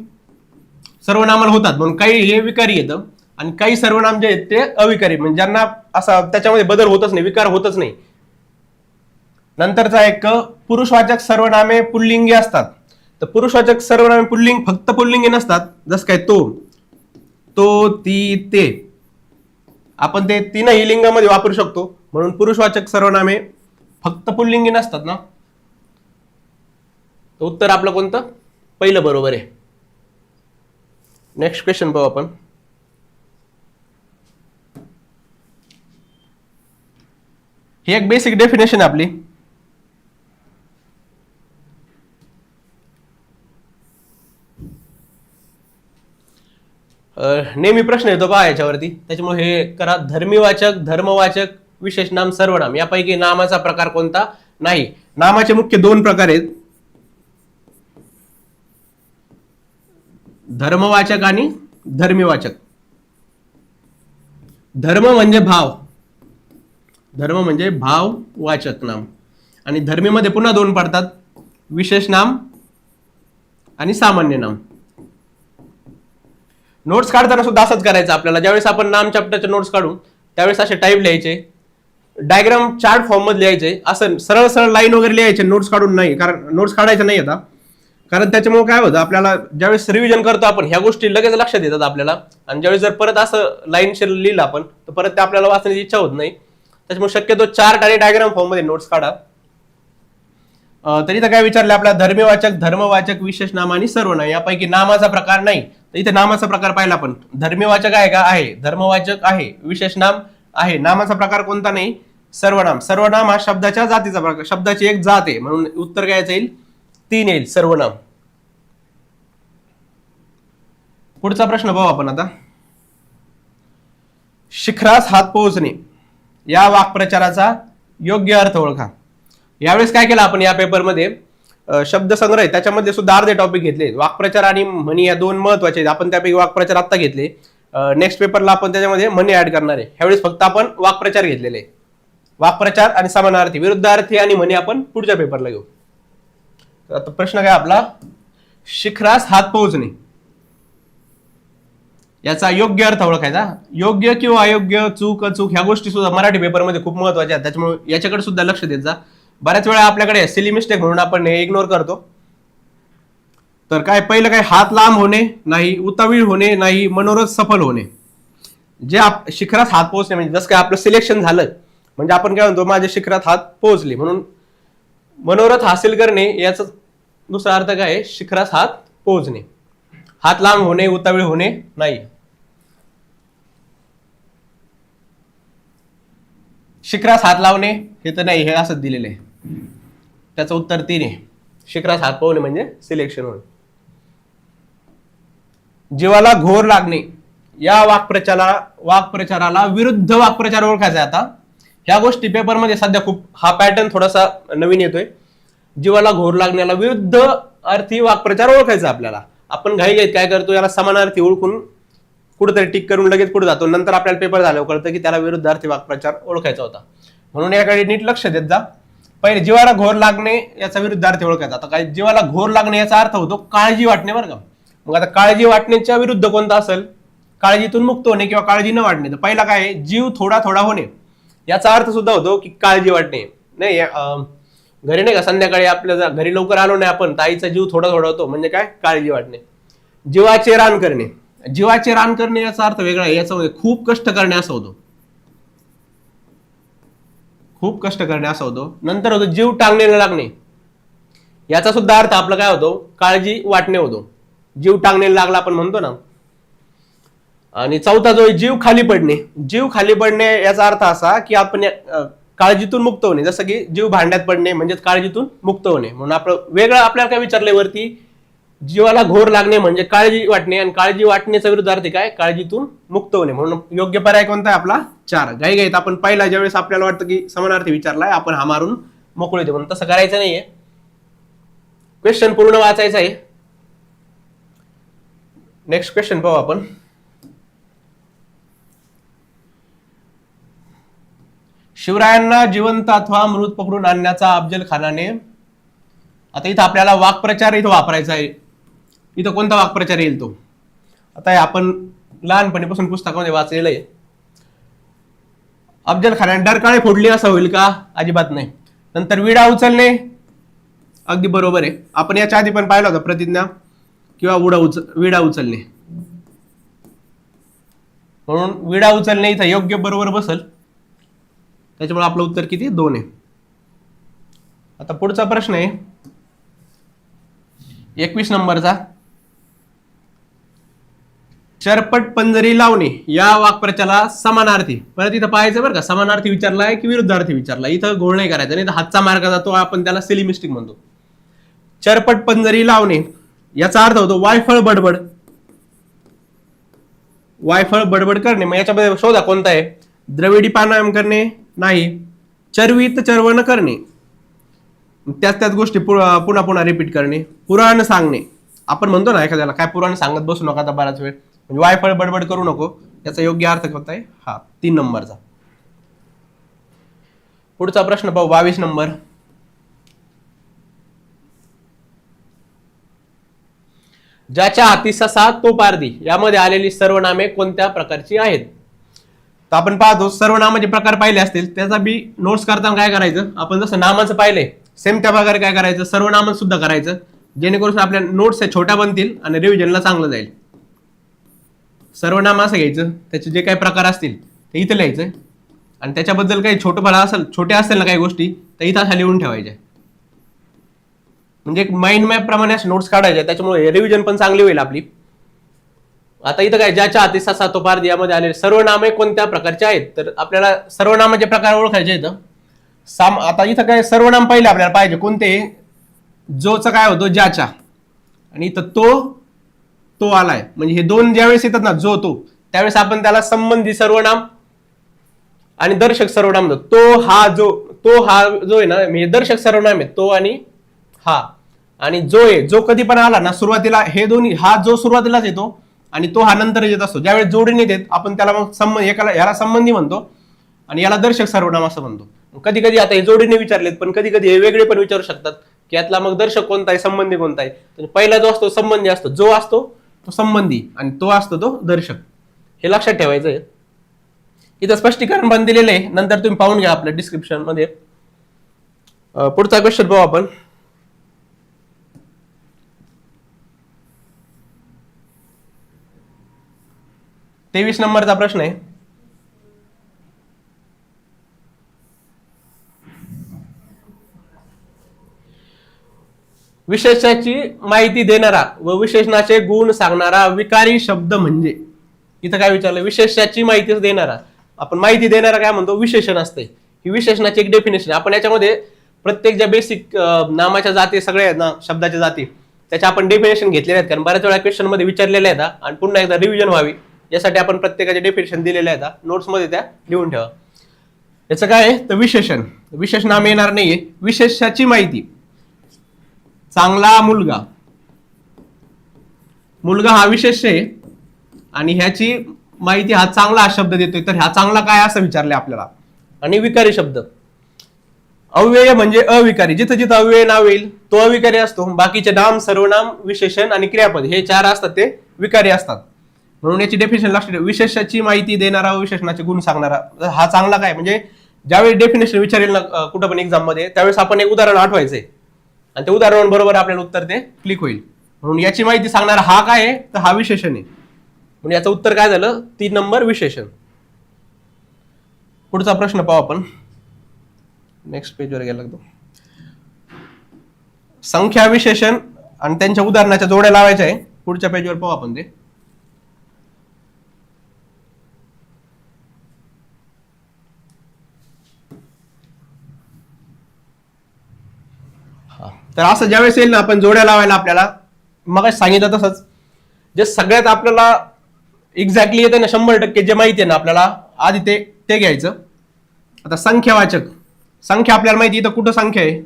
सर्वनामाला होतात, म्हणून काही हे विकारी येतं आणि काही सर्वनाम जे आहेत ते अविकारी, म्हणजे ज्यांना असा त्याच्यामध्ये बदल होतच नाही, विकार होतच नाही. नंतरचा एक पुरुषवाचक सर्वनामे पुल्लिंगी असतात. तर पुरुषवाचक सर्वनामे पुल्लिंग फक्त पुल्लिंगी नसतात. जसं काय तो ती ते, आपण ते तीनही लिंगामध्ये वापरू शकतो, म्हणून पुरुषवाचक सर्वनामे फक्त पुल्लिंगी नसतात ना. तर उत्तर आपलं कोणतं? पहिलं बरोबर आहे. नेक्स्ट क्वेश्चन पाहू आपण. ही एक बेसिक डेफिनेशन आपली. नेहमी प्रश्न येतो पहा याच्यावरती, त्याच्यामुळे हे करा. धर्मीवाचक, धर्मवाचक, विशेष नाम, सर्वनाम यापैकी नामाचा प्रकार कोणता नाही? नामाचे मुख्य दोन प्रकार आहेत, धर्मवाचक आणि धर्मीवाचक. धर्म म्हणजे भाववाचक नाम, आणि धर्मीमध्ये पुन्हा दोन पडतात, विशेष नाम आणि सामान्य नाम. नोट्स काढताना सुद्धा असंच करायचं आपल्याला. ज्यावेळेस आपण नाम चॅप्टरचे नोट्स काढू त्यावेळेस असे टाईप लिहायचे, डायग्राम चार्ट फॉर्म मध्ये लिहायचे, असं सरळ सरळ लाईन वगैरे लिहायचे नोट्स काढून नाही, कारण नोट्स काढायचे नाही आता. कारण त्याच्यामुळे काय होतं, आपल्याला ज्यावेळेस रिव्हिजन करतो आपण ह्या गोष्टी लगेच लक्षात येतात आपल्याला, आणि ज्यावेळेस जर परत असं लाईनशीर लिहिलं आपण तर परत ते आपल्याला वाचण्याची इच्छा होत नाही. त्याच्यामुळे शक्यतो चार्ट आणि डायग्राम फॉर्म मध्ये नोट्स काढा. तरी तर काय विचारले आपल्याला, धर्मीवाचक, धर्मवाचक, विशेष नाम आणि सर्वनाम यापैकी नामाचा प्रकार नाही. तर इथे नामाचा प्रकार पाहिला आपण. धर्मीवाचक आहे का? आहे. धर्मवाचक आहे. विशेष नाम आहे. नामाचा प्रकार कोणता नाही? सर्वनाम. सर्वनाम हा शब्दाच्या जातीचा प्रकार, शब्दाची एक जात आहे, म्हणून उत्तर काय येईल? 3 येईल, सर्वनाम. पुढचा प्रश्न पाहू आपण आता. शिखरास हात पोहोचणे या वाक्प्रचाराचा योग्य अर्थ ओळखा. यावेळेस काय केलं आपण या पेपरमध्ये, शब्दसंग्रह आहे त्याच्यामध्ये सुद्धा अर्धे टॉपिक घेतले. वाक्प्रचार आणि म्हणी या दोन महत्वाचे आहेत. आपण त्यापैकी वाक्प्रचार आता घेतले. नेक्स्ट पेपरला आपण त्याच्यामध्ये म्हणी ऍड करणार आहे. ह्यावेळेस फक्त आपण वाक्प्रचार घेतलेले. वाक्प्रचार आणि समानार्थी, विरुद्धार्थी आणि म्हणी आपण पुढच्या पेपरला घेऊ. आता प्रश्न काय आपला, शिखरास हात पोहोचणे याचा योग्य अर्थ ओळखायचा. योग्य किंवा अयोग्य, चूक अचूक ह्या गोष्टी सुद्धा मराठी पेपरमध्ये खूप महत्वाच्या आहेत, त्याच्यामुळे याच्याकडे सुद्धा लक्ष देत जा. बऱ्याच वेळा आपल्याकडे सिली मिस्टेक म्हणून आपण हे इग्नोर करतो. तर काय पहिलं काय, हात लांब होणे नाही, उतावीळ होणे नाही, मनोरथ सफल होणे. जे शिखरात हात पोहोचणे म्हणजे जसं काय आपलं सिलेक्शन झालं म्हणजे आपण काय म्हणतो, माझ्या शिखरात हात पोहोचले, म्हणून मनोरथ हासिल करणे याचा दुसरा अर्थ काय आहे, शिखरास हात पोहोचणे. हात लांब होणे, उतावीळ होणे नाही. शिखरास हात लावणे हे तर नाही, हे असंच दिलेलं आहे. त्याचं उत्तर 3 आहे. शिखरास हात पोहोचणे म्हणजे सिलेक्शन होणे. जीवाला घोर लागणे या वाक्प्रचाराला विरुद्ध वाक्प्रचार ओळखायचा. आता ह्या गोष्टी पेपरमध्ये सध्या खूप, हा पॅटर्न थोडासा नवीन येतोय. जीवाला घोर लागण्याला विरुद्ध अर्थी वाक्प्रचार ओळखायचा आपल्याला. आपण घाईघाईत काय करतो, याला समानार्थी ओळखून कुठेतरी टिक करून लगेच पुढे जातो. नंतर आपल्याला पेपर झाल्यावर कळतं की त्याला विरुद्धार्थी वाक्प्रचार ओळखायचा होता. म्हणून याकडे नीट लक्ष देत जा. पहिले जीवाला घोर लागणे याचा विरुद्धार्थी ओळखायचा. आता काय, जीवाला घोर लागणे याचा अर्थ होतो काळजी वाटणे, बरं का. मग आता काळजी वाटण्याच्या विरुद्ध कोणता असेल, काळजीतून मुक्त होणे किंवा काळजी न वाटणे. तर पहिला काय आहे, जीव थोडा थोडा होणे याचा अर्थ सुद्धा होतो की काळजी वाटणे. नाही घरी नाही का, संध्याकाळी आपल्या घरी लवकर आलो नाही आपण, ताईचा जीव थोडा थोडा होतो म्हणजे काय, काळजी वाटणे. जीवाचे रान करणे, जीवाचे रान करणे याचा अर्थ वेगळा आहे. याचा खूप कष्ट करणे असा होतो, खूप कष्ट करणे असा होतो. नंतर होतो जीव टांगणीला लागणे, याचा सुद्धा अर्थ आपला काय होतो, काळजी वाटणे होतो. जीव टांगणीला लागला आपण म्हणतो ना. आणि चौथा जो जीव खाली पडणे, जीव खाली पडणे याचा अर्थ असा की आपण काळजीतून मुक्त होणे, जसं की जीव भांड्यात पडणे म्हणजेच काळजीतून मुक्त होणे. म्हणून वेगळं आपल्याला काय विचारलंय वरती, जीवाला घोर लागणे म्हणजे काळजी वाटणे, आणि काळजी वाटण्याचा विरुद्धार्थी काय, काळजीतून मुक्त होणे. म्हणून योग्य पर्याय कोणता आहे आपला 4. घाईघाईत आपण पहिला ज्यावेळेस आपल्याला वाटतं की समानार्थी विचारलाय आपण हा मारून मोकळे होते, म्हणून तसं करायचं नाहीये. क्वेश्चन पूर्ण वाचायचा आहे. नेक्स्ट क्वेश्चन पाहू आपण. शिवरायांना जिवंत अथवा मृत पकडून आणण्याचा अफजल खानाने, आता इथं आपल्याला वाक्प्रचार इथं वापरायचा आहे. इथं कोणता वाक्प्रचार येईल तो, आता आपण लहानपणीपासून पुस्तकामध्ये वाचलेलं आहे. अफजल खानाने डरकाळे फोडले असं होईल का, अजिबात नाही. नंतर विडा उचलणे, अगदी बरोबर आहे. आपण याच्या आधी पण पाहिलं होतं प्रतिज्ञा किंवा विडा उचलणे, म्हणून विडा उचलणे इथं योग्य बरोबर बसल. त्याच्यामुळे आपलं उत्तर किती, 2 आहे. आता पुढचा प्रश्न आहे 21 नंबरचा. चरपट पंजरी लावणे या वाक्प्रचाराला समानार्थी, परत इथं पाहायचं बरं का, समानार्थी विचारलाय की विरुद्धार्थी विचारला. इथं घोळ नाही करायचा, नाही तर हातचा मार्ग जातो, आपण त्याला सिली मिस्टेक म्हणतो. चरपट पंजरी लावणे याचा अर्थ होतो वायफळ बडबड. वायफळ बडबड करणे, मग याच्यामध्ये शोधा कोणता आहे. द्रविडी प्राणायाम करणे नाही. चरवीत चरवण करणे, त्याच गोष्टी पुन्हा पुन्हा रिपीट करणे. पुराण सांगणे, आपण म्हणतो ना एखाद्याला काय पुराण सांगत बसू नका आता बराच वेळ, म्हणजे वायफळ बडबड करू नको. याचा योग्य अर्थ कोणता आहे, हा 3 नंबरचा. पुढचा प्रश्न पाहू 22 नंबर. ज्याच्या हाती ससा तो पारधी यामध्ये आलेली सर्वनामे कोणत्या प्रकारची आहेत. तर आपण पाहतो सर्वनामाचे प्रकार पाहिले असतील, त्याचा बी नोट्स करताना काय करायचं, आपण जसं नामाचं पाहिलंय सेम त्या प्रकारे काय करायचं, सर्वनाम सुद्धा करायचं, जेणेकरून आपल्या नोट्स छोट्या बनतील आणि रिव्हिजनला चांगलं जाईल. सर्वनाम असं घ्यायचं, त्याचे जे काही प्रकार असतील ते इथं लिहायचं, आणि त्याच्याबद्दल काही छोटे असेल ना काही गोष्टी, तर इथं अशा लिहून ठेवायच्या. म्हणजे एक माइंड मॅप प्रमाणे असे नोट्स काढायचे, त्याच्यामुळे रिव्हिजन पण चांगली होईल आपली. आता इथं काय, ज्याच्या हाती ससा तो पारधी यामध्ये आलेले सर्वनामे कोणत्या प्रकारचे आहेत, तर आपल्याला सर्वनामाचे प्रकार ओळखायचे आहेत. आता इथं काय सर्वनाम पहिले आपल्याला पाहिजे कोणते, जोचं काय होतो ज्याच्या, आणि इथं तो आलाय, म्हणजे हे 2 ज्यावेळेस येतात ना जो तो, त्यावेळेस आपण त्याला संबंधी सर्वनाम आणि दर्शक सर्वनाम म्हणतो. तो हा जो आहे ना, म्हणजे दर्शक सर्वनाम आहे तो आणि हा, आणि जो आहे जो कधी पण आला ना सुरुवातीला, हे दोन्ही, हा जो सुरुवातीलाच येतो आणि तो हा नंतर येत असतो. ज्यावेळेस जोडीने येतात आपण त्याला मग याला संबंधी म्हणतो आणि याला दर्शक सर्वनाम असं म्हणतो. कधी कधी आता हे जोडीने विचारलेत, पण कधी कधी हे वेगळे पण विचारू शकतात की यातला मग दर्शक कोणता आहे, संबंधी कोणता आहे. पहिला जो असतो संबंधी असतो, जो असतो तो संबंधी आणि तो असतो तो दर्शक. हे लक्षात ठेवायचं आहे. इथं स्पष्टीकरण पण दिलेलं आहे, नंतर तुम्ही पाहून घ्या आपल्या डिस्क्रिप्शन मध्ये. पुढचा क्वेश्चन पाहू आपण. तेवीस नंबरचा प्रश्न आहे. विशेषणाची माहिती देणारा व विशेषणाचे गुण सांगणारा विकारी शब्द म्हणजे. इथं काय विचारलं, विशेषणाची माहिती देणारा, आपण माहिती देणारा काय म्हणतो, विशेषण असते. ही विशेषणाची एक डेफिनेशन. आपण याच्यामध्ये प्रत्येक ज्या बेसिक नामाच्या जाती सगळ्या आहेत ना, शब्दाच्या जाती, त्याच्या आपण डेफिनेशन घेतलेल्या आहेत, कारण बऱ्याच वेळा क्वेश्चन मध्ये विचारलेल्या आहेत, आणि पुन्हा एकदा रिव्हिजन व्हावी यासाठी आपण प्रत्येकाचे डेफिनेशन दिलेले आहेत, नोट्स मध्ये त्या लिहून ठेवा. याचं काय आहे तर विशेष नाम येणार नाहीये. विशेषाची माहिती, चांगला मुलगा हा विशेष आहे, आणि ह्याची माहिती हा चांगला हा शब्द देतोय, तर ह्या चांगला काय असं विचारले आपल्याला. आणि विकारी शब्द, अव्यय म्हणजे अविकारी, जिथं जिथं अव्यय नाव येईल तो अविकारी असतो. बाकीचे नाम, सर्वनाम, विशेषण आणि क्रियापद हे 4 असतात ते विकारी असतात. म्हणून याची डेफिनेशन लक्षात ठेवा. विशेषाची माहिती देणारा, विशेषणाचे गुण सांगणारा, हा चांगला काय, म्हणजे ज्यावेळी डेफिनेशन विचारेल ना कुठं पण एक्झाम मध्ये, त्यावेळेस आपण एक उदाहरण आठवायचंय आणि त्या उदाहरणाबरोबर आपल्याला उत्तर ते क्लिक होईल. म्हणून याची माहिती सांगणारा हा काय आहे तर हा विशेषण आहे. म्हणजे याचं उत्तर काय झालं, 3 नंबर विशेषण. पुढचा प्रश्न पाहू आपण. नेक्स्ट पेजवर गेला तो. संख्या विशेषण आणि त्यांच्या उदाहरणाच्या जोड्या लावायच्या आहे. पुढच्या पेजवर पाहू आपण ते. तर असं ज्यावेळेस येईल ना आपण जोड्या लावायला आपल्याला मग सांगितलं तसंच जे सगळ्यात आपल्याला एक्झॅक्टली येते ना 100% जे माहिती आहे ना आपल्याला आधी ते घ्यायचं. आता संख्यावाचक संख्या आपल्याला माहिती इथं कुठं संख्या आहे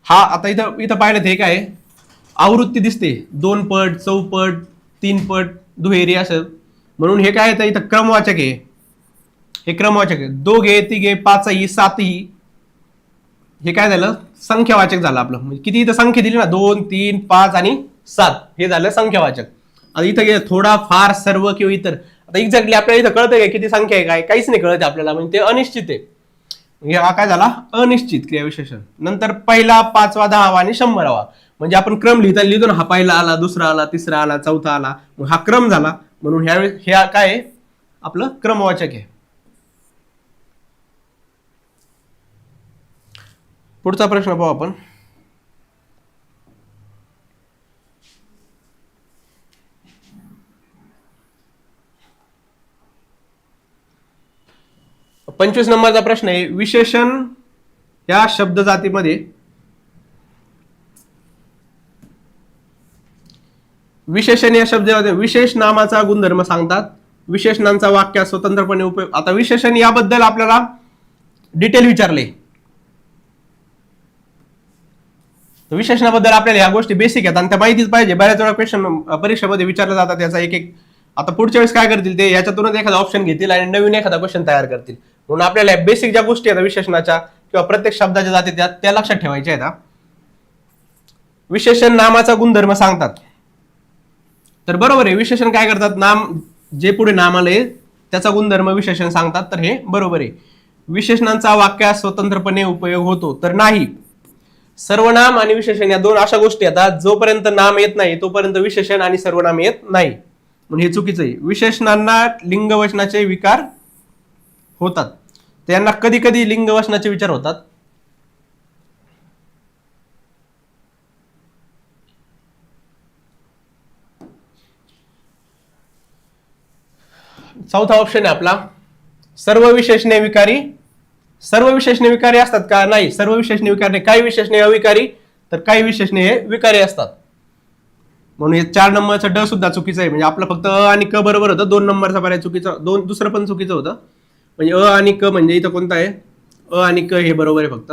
हा आता इथं पाहिलं ते काय आवृत्ती दिसते 2 पट 4 पट 3 पट दुहेरी असं म्हणून हे काय येतं इथं क्रमवाचक आहे. हे क्रमवाचक आहे 2 3 5 7 हे काय झालं संख्यावाचक झालं आपलं. म्हणजे किती इथं संख्या दिली ना 2 3 5 आणि 7 हे झालं संख्यावाचक. आता इथं गेलं थोडा फार सर्व किंवा इतर आता एक्झॅक्टली आपल्याला इथं कळतंय किती संख्या आहे काय काहीच नाही कळत आपल्याला म्हणजे ते अनिश्चित आहे. हा काय झाला अनिश्चित क्रियाविशेषण. नंतर पहिला 5वा 10वा आणि 100वा म्हणजे आपण क्रम लिहितो ना हा पहिला आला दुसरा आला तिसरा आला चौथा आला मग हा क्रम झाला म्हणून ह्या काय आहे आपलं क्रमवाचक आहे. पुढचा प्रश्न पाहू आपण. पंचवीस नंबरचा प्रश्न आहे विशेषण या शब्द जातीमध्ये विशेषण या शब्दामध्ये विशेष नामाचा गुणधर्म सांगतात. विशेषणांचा वाक्यात स्वतंत्रपणे उपयोग. आता विशेषण याबद्दल आपल्याला डिटेल विचारले विशेषणाबद्दल आपल्याला या गोष्टी बेसिक आहेत आणि त्या माहितीच पाहिजे. बऱ्याच वेळा क्वेश्चन परीक्षेमध्ये विचारले जातात त्याचा एक आता पुढच्या वेळेस काय करतील ते याच्यातूनच एखादा ऑप्शन घेतील आणि नवीन एखादा क्वेश्चन तयार करतील. म्हणून आपल्याला बेसिक ज्या गोष्टी आहेत विशेषणाच्या किंवा प्रत्येक शब्दाच्या जाती त्या लक्षात ठेवायच्या आहेत. विशेषण नामाचा गुणधर्म सांगतात तर बरोबर आहे. विशेषण काय करतात नाम जे पुढे नाम आले त्याचा गुणधर्म विशेषण सांगतात तर हे बरोबर आहे. विशेषणांचा वाक्यात स्वतंत्रपणे उपयोग होतो तर नाही. सर्वनाम आणि विशेषण या दोन अशा गोष्टी येतात जोपर्यंत नाम येत नाही तोपर्यंत विशेषण आणि सर्वनाम येत नाही म्हणून हे चुकीचं आहे. विशेषणांना लिंगवचनाचे विकार होतात त्यांना कधी कधी लिंगवचनाचे विचार होतात. चौथा ऑप्शन आहे आपला सर्व विशेषणे विकारी. सर्व विशेषणे विकारी असतात का नाही सर्व विशेषणे विकारी नाही. काही विशेषणे अविकारी तर काही विशेषणे हे विकारी असतात म्हणून हे 4 नंबरचं ड सुद्धा चुकीचं आहे. म्हणजे आपलं फक्त अ आणि क बरोबर होतं 2 नंबरचा पर्याय चुकीचा दुसरं पण चुकीचं होतं. म्हणजे अ आणि क म्हणजे इथं कोणतं आहे अ आणि क हे बरोबर आहे फक्त.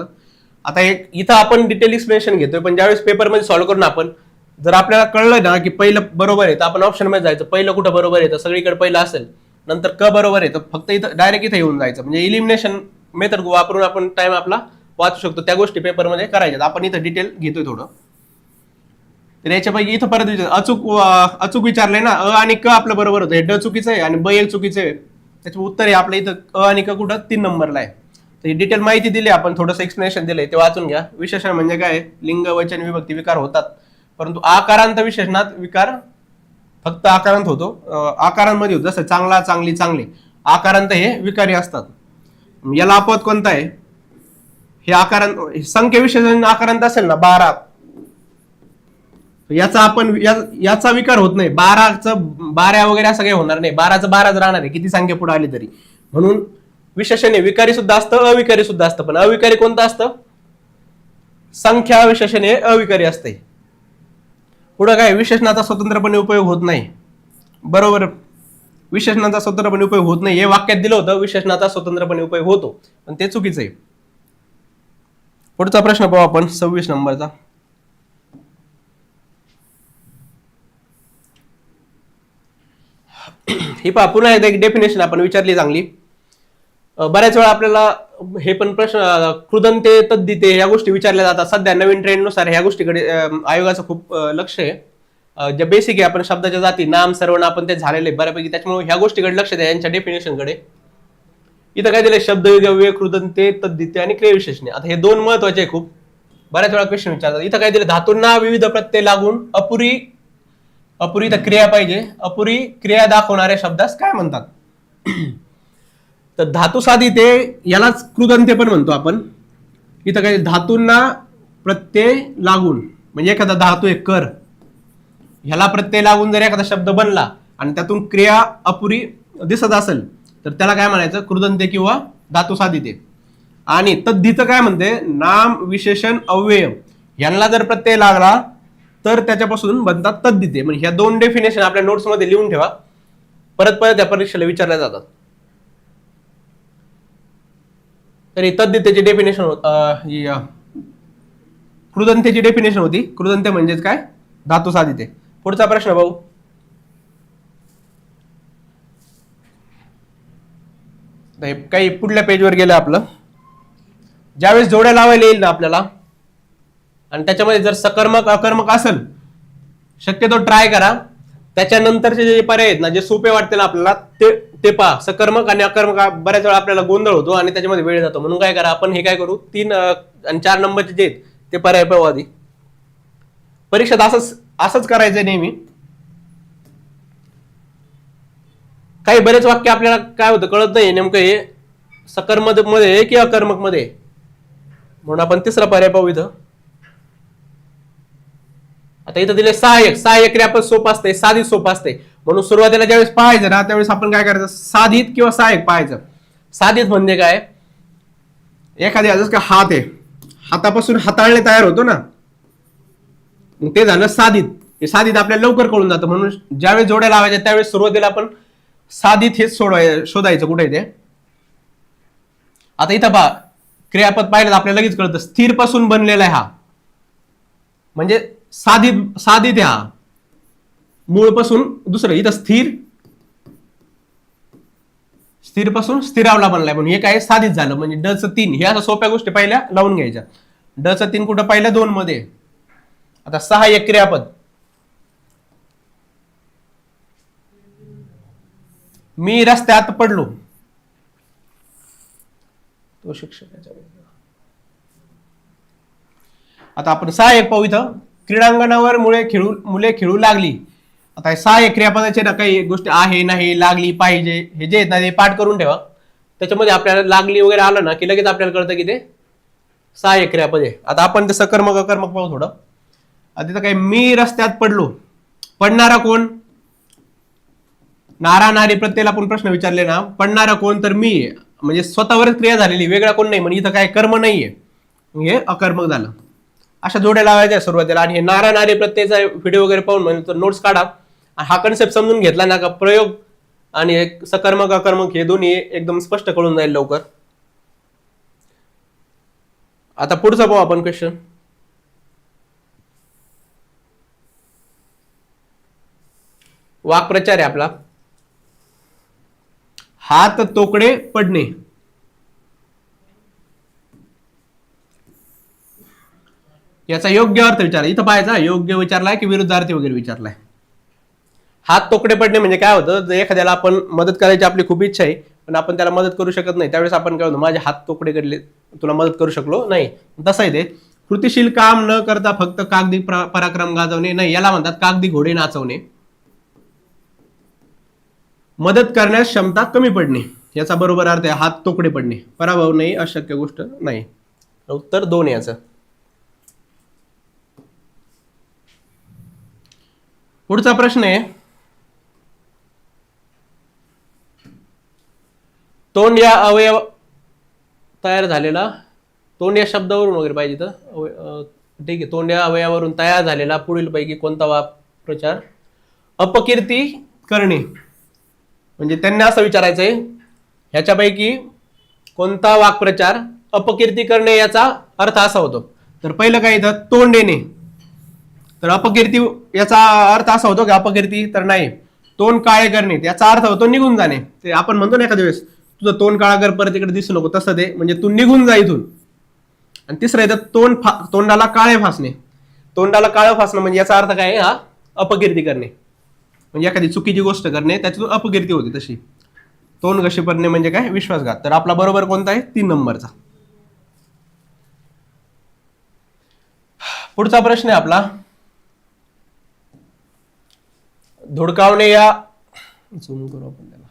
आता इथं आपण डिटेल एक्सप्लेनेशन घेतोय पण ज्यावेळेस पेपरमध्ये सॉल्व्ह करून आपण जर आपल्याला कळलं ना की पहिलं बरोबर आहे तर आपण ऑप्शन मध्ये जायचं पहिलं कुठं बरोबर आहे तर सगळीकडे पहिलं असेल नंतर क बरोबर आहे तर फक्त इथं डायरेक्ट इथं येऊन जायचं. म्हणजे इलिमिनेशन मेथड वापरून आपण टाइम आपला वाचू शकतो. त्या गोष्टी पेपरमध्ये करायच्यात. आपण इथं डिटेल घेतोय थोडं तर याच्यापैकी इथं परत अचूक विचारलंय ना अ आणि क आपलं बरोबर होतं हे ड चुकीचं आहे आणि ब एक चुकीचं आहे. त्याचं उत्तर आहे आपलं इथं अ आणि क कुठं 3 नंबरला आहे. तर ही डिटेल माहिती दिली आपण थोडंसं एक्सप्लेनेशन दिलंय ते वाचून घ्या. विशेषण म्हणजे काय लिंग वचन विभक्ती विकार होतात परंतु आकारांत विशेषणात विकार फक्त आकारांत होतो. आकारांमध्ये होतो जसं चांगला चांगली चांगले आकारांत हे विकारी असतात. याला अपवाद कोणता आहे हे आकारांत संख्या विशेषण आकारांत असेल ना 12 याचा आपण याचा विकार होत नाही. 12 वगैरे असं काही होणार नाही. 12चं 12च राहणार आहे किती संख्या पुढे आली तरी. म्हणून विशेषण हे विकारी सुद्धा असतं अविकारी सुद्धा असतं. पण अविकारी कोणतं असतं संख्या विशेषण हे अविकारी असते. पुढे काय विशेषणाचा स्वतंत्रपणे उपयोग होत नाही. बरोबर विशेषणाचा स्वतंत्रपणे उपयोग होत नाही हे वाक्यात दिलं होतं विशेषणाचा स्वतंत्रपणे उपयोग होतो पण ते चुकीचं आहे. पुढचा प्रश्न पाहू आपण 26 नंबरचा. ही पहा पुन्हा एकदा एक डेफिनेशन आपण विचारली चांगली. बऱ्याच वेळा आपल्याला हे पण प्रश्न कृदंते तद्दिते या गोष्टी विचारल्या जातात. सध्या नवीन ट्रेंडनुसार ह्या गोष्टीकडे आयोगाचं खूप लक्ष आहे. जे बेसिक आहे आपण शब्दाच्या जाती नाम सर्वनाम आपण ते झालेले बऱ्यापैकी त्याच्यामुळे ह्या गोष्टीकडे लक्ष द्या यांच्या डेफिनेशनकडे. इथं काय दिलंय शब्द व्यय कृदंते तद्दिते आणि क्रियाविशेषणे. आता हे 2 महत्वाचे आहे खूप बऱ्याच वेळा क्वेश्चन विचारतात. इथं काय दिलं धातूंना विविध प्रत्यय लागून अपुरी तर क्रिया पाहिजे अपुरी क्रिया दाखवणाऱ्या शब्दास काय म्हणतात. तर धातू साधिते यालाच कृदंते पण म्हणतो आपण. इथं काय धातूंना प्रत्यय लागून म्हणजे एखादा धातू एक कर ह्याला प्रत्यय लागून जर एखादा शब्द बनला आणि त्यातून क्रिया अपुरी दिसत असेल तर त्याला काय म्हणायचं कृदंते किंवा धातू साधिते. आणि तद्धित काय म्हणते, नाम विशेषण अव्यय यांना जर प्रत्यय लागला तर त्याच्यापासून बनतात तद्धिते. म्हणजे ह्या दोन डेफिनेशन आपल्या नोट्स मध्ये लिहून ठेवा, परत परत त्या परीक्षेला विचारल्या जातात. तरी तद्धितेची डेफिनेशन कृदंतेची डेफिनेशन होती. कृदंते म्हणजेच काय, धातू साधिते. पुढचा प्रश्न भाऊ. काही पुढल्या पेजवर गेलं आपलं. ज्यावेळेस जोड्या लावायला येईल ना आपल्याला आणि त्याच्यामध्ये जर सकर्मक अकर्मक असेल, शक्यतो ट्राय करा. त्याच्यानंतरचे जे पर्याय आहेत ना, जे सोपे वाटते ना आपल्याला ते पहा. सकर्मक आणि अकर्मक बऱ्याच वेळा आपल्याला गोंधळ होतो आणि त्याच्यामध्ये वेळ जातो. म्हणून काय करा, आपण हे काय करू, 3 आणि 4 नंबरचे जे आहेत ते पर्याय पाहू आधी. परीक्षेत असंच करायचंय नेहमी. काही बरेच वाक्य आपल्याला काय होतं कळत नाही नेमकं हे सकर्मक मध्ये की अकर्मक मध्ये, म्हणून आपण तिसरा पर्याय पाहू इथं. आता इथं दिले सहाय्यक क्रियापद सोपं असते, साधित सोपं असते. म्हणून सुरुवातीला ज्यावेळेस पाहायचं ना त्यावेळेस आपण काय करायचं, साधित किंवा सहाय्यक पाहायचं. साधित म्हणजे काय, एखाद्या जसं काय हात आहे, हातापासून हाताळणे तयार होतो ना, ते झालं साधित. हे साधित आपल्याला लवकर कळून जातं. म्हणून ज्यावेळेस जोड्या लावायच्या त्यावेळेस सुरुवातीला आपण साधित हेच शोधायचं कुठे ते. आता इथं पहा, क्रियापद पाहिलं आपल्याला लगेच कळतं, स्थिर पासून बनलेला आहे हा, म्हणजे साधित हा. मूळ पासून दुसरं, इथं स्थिर पासून स्थिरावला बनलाय, म्हणून हे काय साधित झालं. म्हणजे ड चं 3 हे असं सोप्या गोष्टी पहिल्या लावून घ्यायच्या. ड चं 3 कुठं पाहिलं, 2 मध्ये. आता सहाय्यक क्रियापद, मी रस्त्यात पडलो. तो शिक्षकाच्या, आता आपण सहाय्यक पाहू. इथं क्रीडांगणावर मुले खेळू लागली. आता सहाय्यक क्रियापदाचे ना काही गोष्टी आहे, नाही, लागली, पाहिजे, हे जे आहेत ना ते पाठ करून ठेवा. त्याच्यामध्ये आपल्याला लागली वगैरे आलं ना की लगेच आपल्याला कळतं की ते सहाय्यक क्रियापद आहे. आता आपण ते सकर्मक अकर्मक पाहू थोडं. आता तिथं काय, मी रस्त्यात पडलो. पडणारा कोण, नारा नारी प्रत्येला आपण प्रश्न विचारले ना, पडणारा कोण तर मी आहे. म्हणजे स्वतःवरच क्रिया झालेली, वेगळा कोण नाही. म्हणजे इथं काय कर्म नाहीये, हे अकर्मक झालं. अशा जोड्या लावायच्या सुरुवातीला. आणि हे नारा नारी प्रत्येचा व्हिडिओ वगैरे पाहून म्हणजे नोट्स काढा. हा कन्सेप्ट समजून घेतला ना का प्रयोग आणि सकर्मक अकर्मक हे दोन्ही एकदम स्पष्ट कळून जाईल लवकर. आता पुढचा पाहू आपण क्वेश्चन. वाक्प्रचार आहे आपला. हात तोकडे पडणे. याचा योग्य अर्थ विचारला. इथं पाहायचा योग्य विचारलाय की विरुद्धार्थी वगैरे विचारलाय. हात तोकडे पडणे म्हणजे काय होतं, जर एखाद्याला आपण मदत करायची आपली खूप इच्छा आहे पण आपण त्याला मदत करू शकत नाही, त्यावेळेस आपण काय म्हणतो, माझे हात तोकडे करले, तुला मदत करू शकलो नाही. तसं आहे ते. कृतिशील काम न करता फक्त कागदी पराक्रम गाजवणे नाही, याला म्हणतात कागदी घोडे नाचवणे. मदत करण्यास क्षमता कमी पडणे, याचा बरोबर अर्थ आहे हात तोकडे पडणे. पराभव नाही, अशक्य गोष्ट नाही. उत्तर 2 याचं. पुढचा प्रश्न आहे, तोंड या अवयव तयार झालेला, तोंड या शब्दावरून वगैरे पाहिजे तर ठीक आहे. तोंड या अवयवावरून तयार झालेला पुढील पैकी कोणता वाक्प्रचार अपकीर्ती करणे. म्हणजे त्यांना असं विचारायचंय, ह्याच्यापैकी कोणता वाक्प्रचार अपकीर्ती करणे याचा अर्थ असा होतो. तर पहिलं काय येतं, तोंड येणे. तर अपकीर्ती याचा अर्थ असा होतो की अपकीर्ती तर नाही. तोंड काळे करणे याचा अर्थ होतो निघून जाणे. ते आपण म्हणतो ना एखाद्या वेळेस, तुझं तोंड काळा कर, परत इकडे दिसू नको, तसं ते म्हणजे तू निघून जा इथून. आणि तिसरं येतं तोंडाला काळे फासणे. तोंडाला काळं फासणं म्हणजे याचा अर्थ काय, हा अपकीर्ती करणे. म्हणजे एखादी चुकीची गोष्ट करणे, त्याच्यातून अपकीर्ती होती तशी. तोंड घशी पडणे म्हणजे काय, विश्वासघात. तर आपला बरोबर कोणता आहे, 3 नंबरचा. पुढचा प्रश्न आहे आपला, धुडकावणे या, झूम करू आपण त्याला,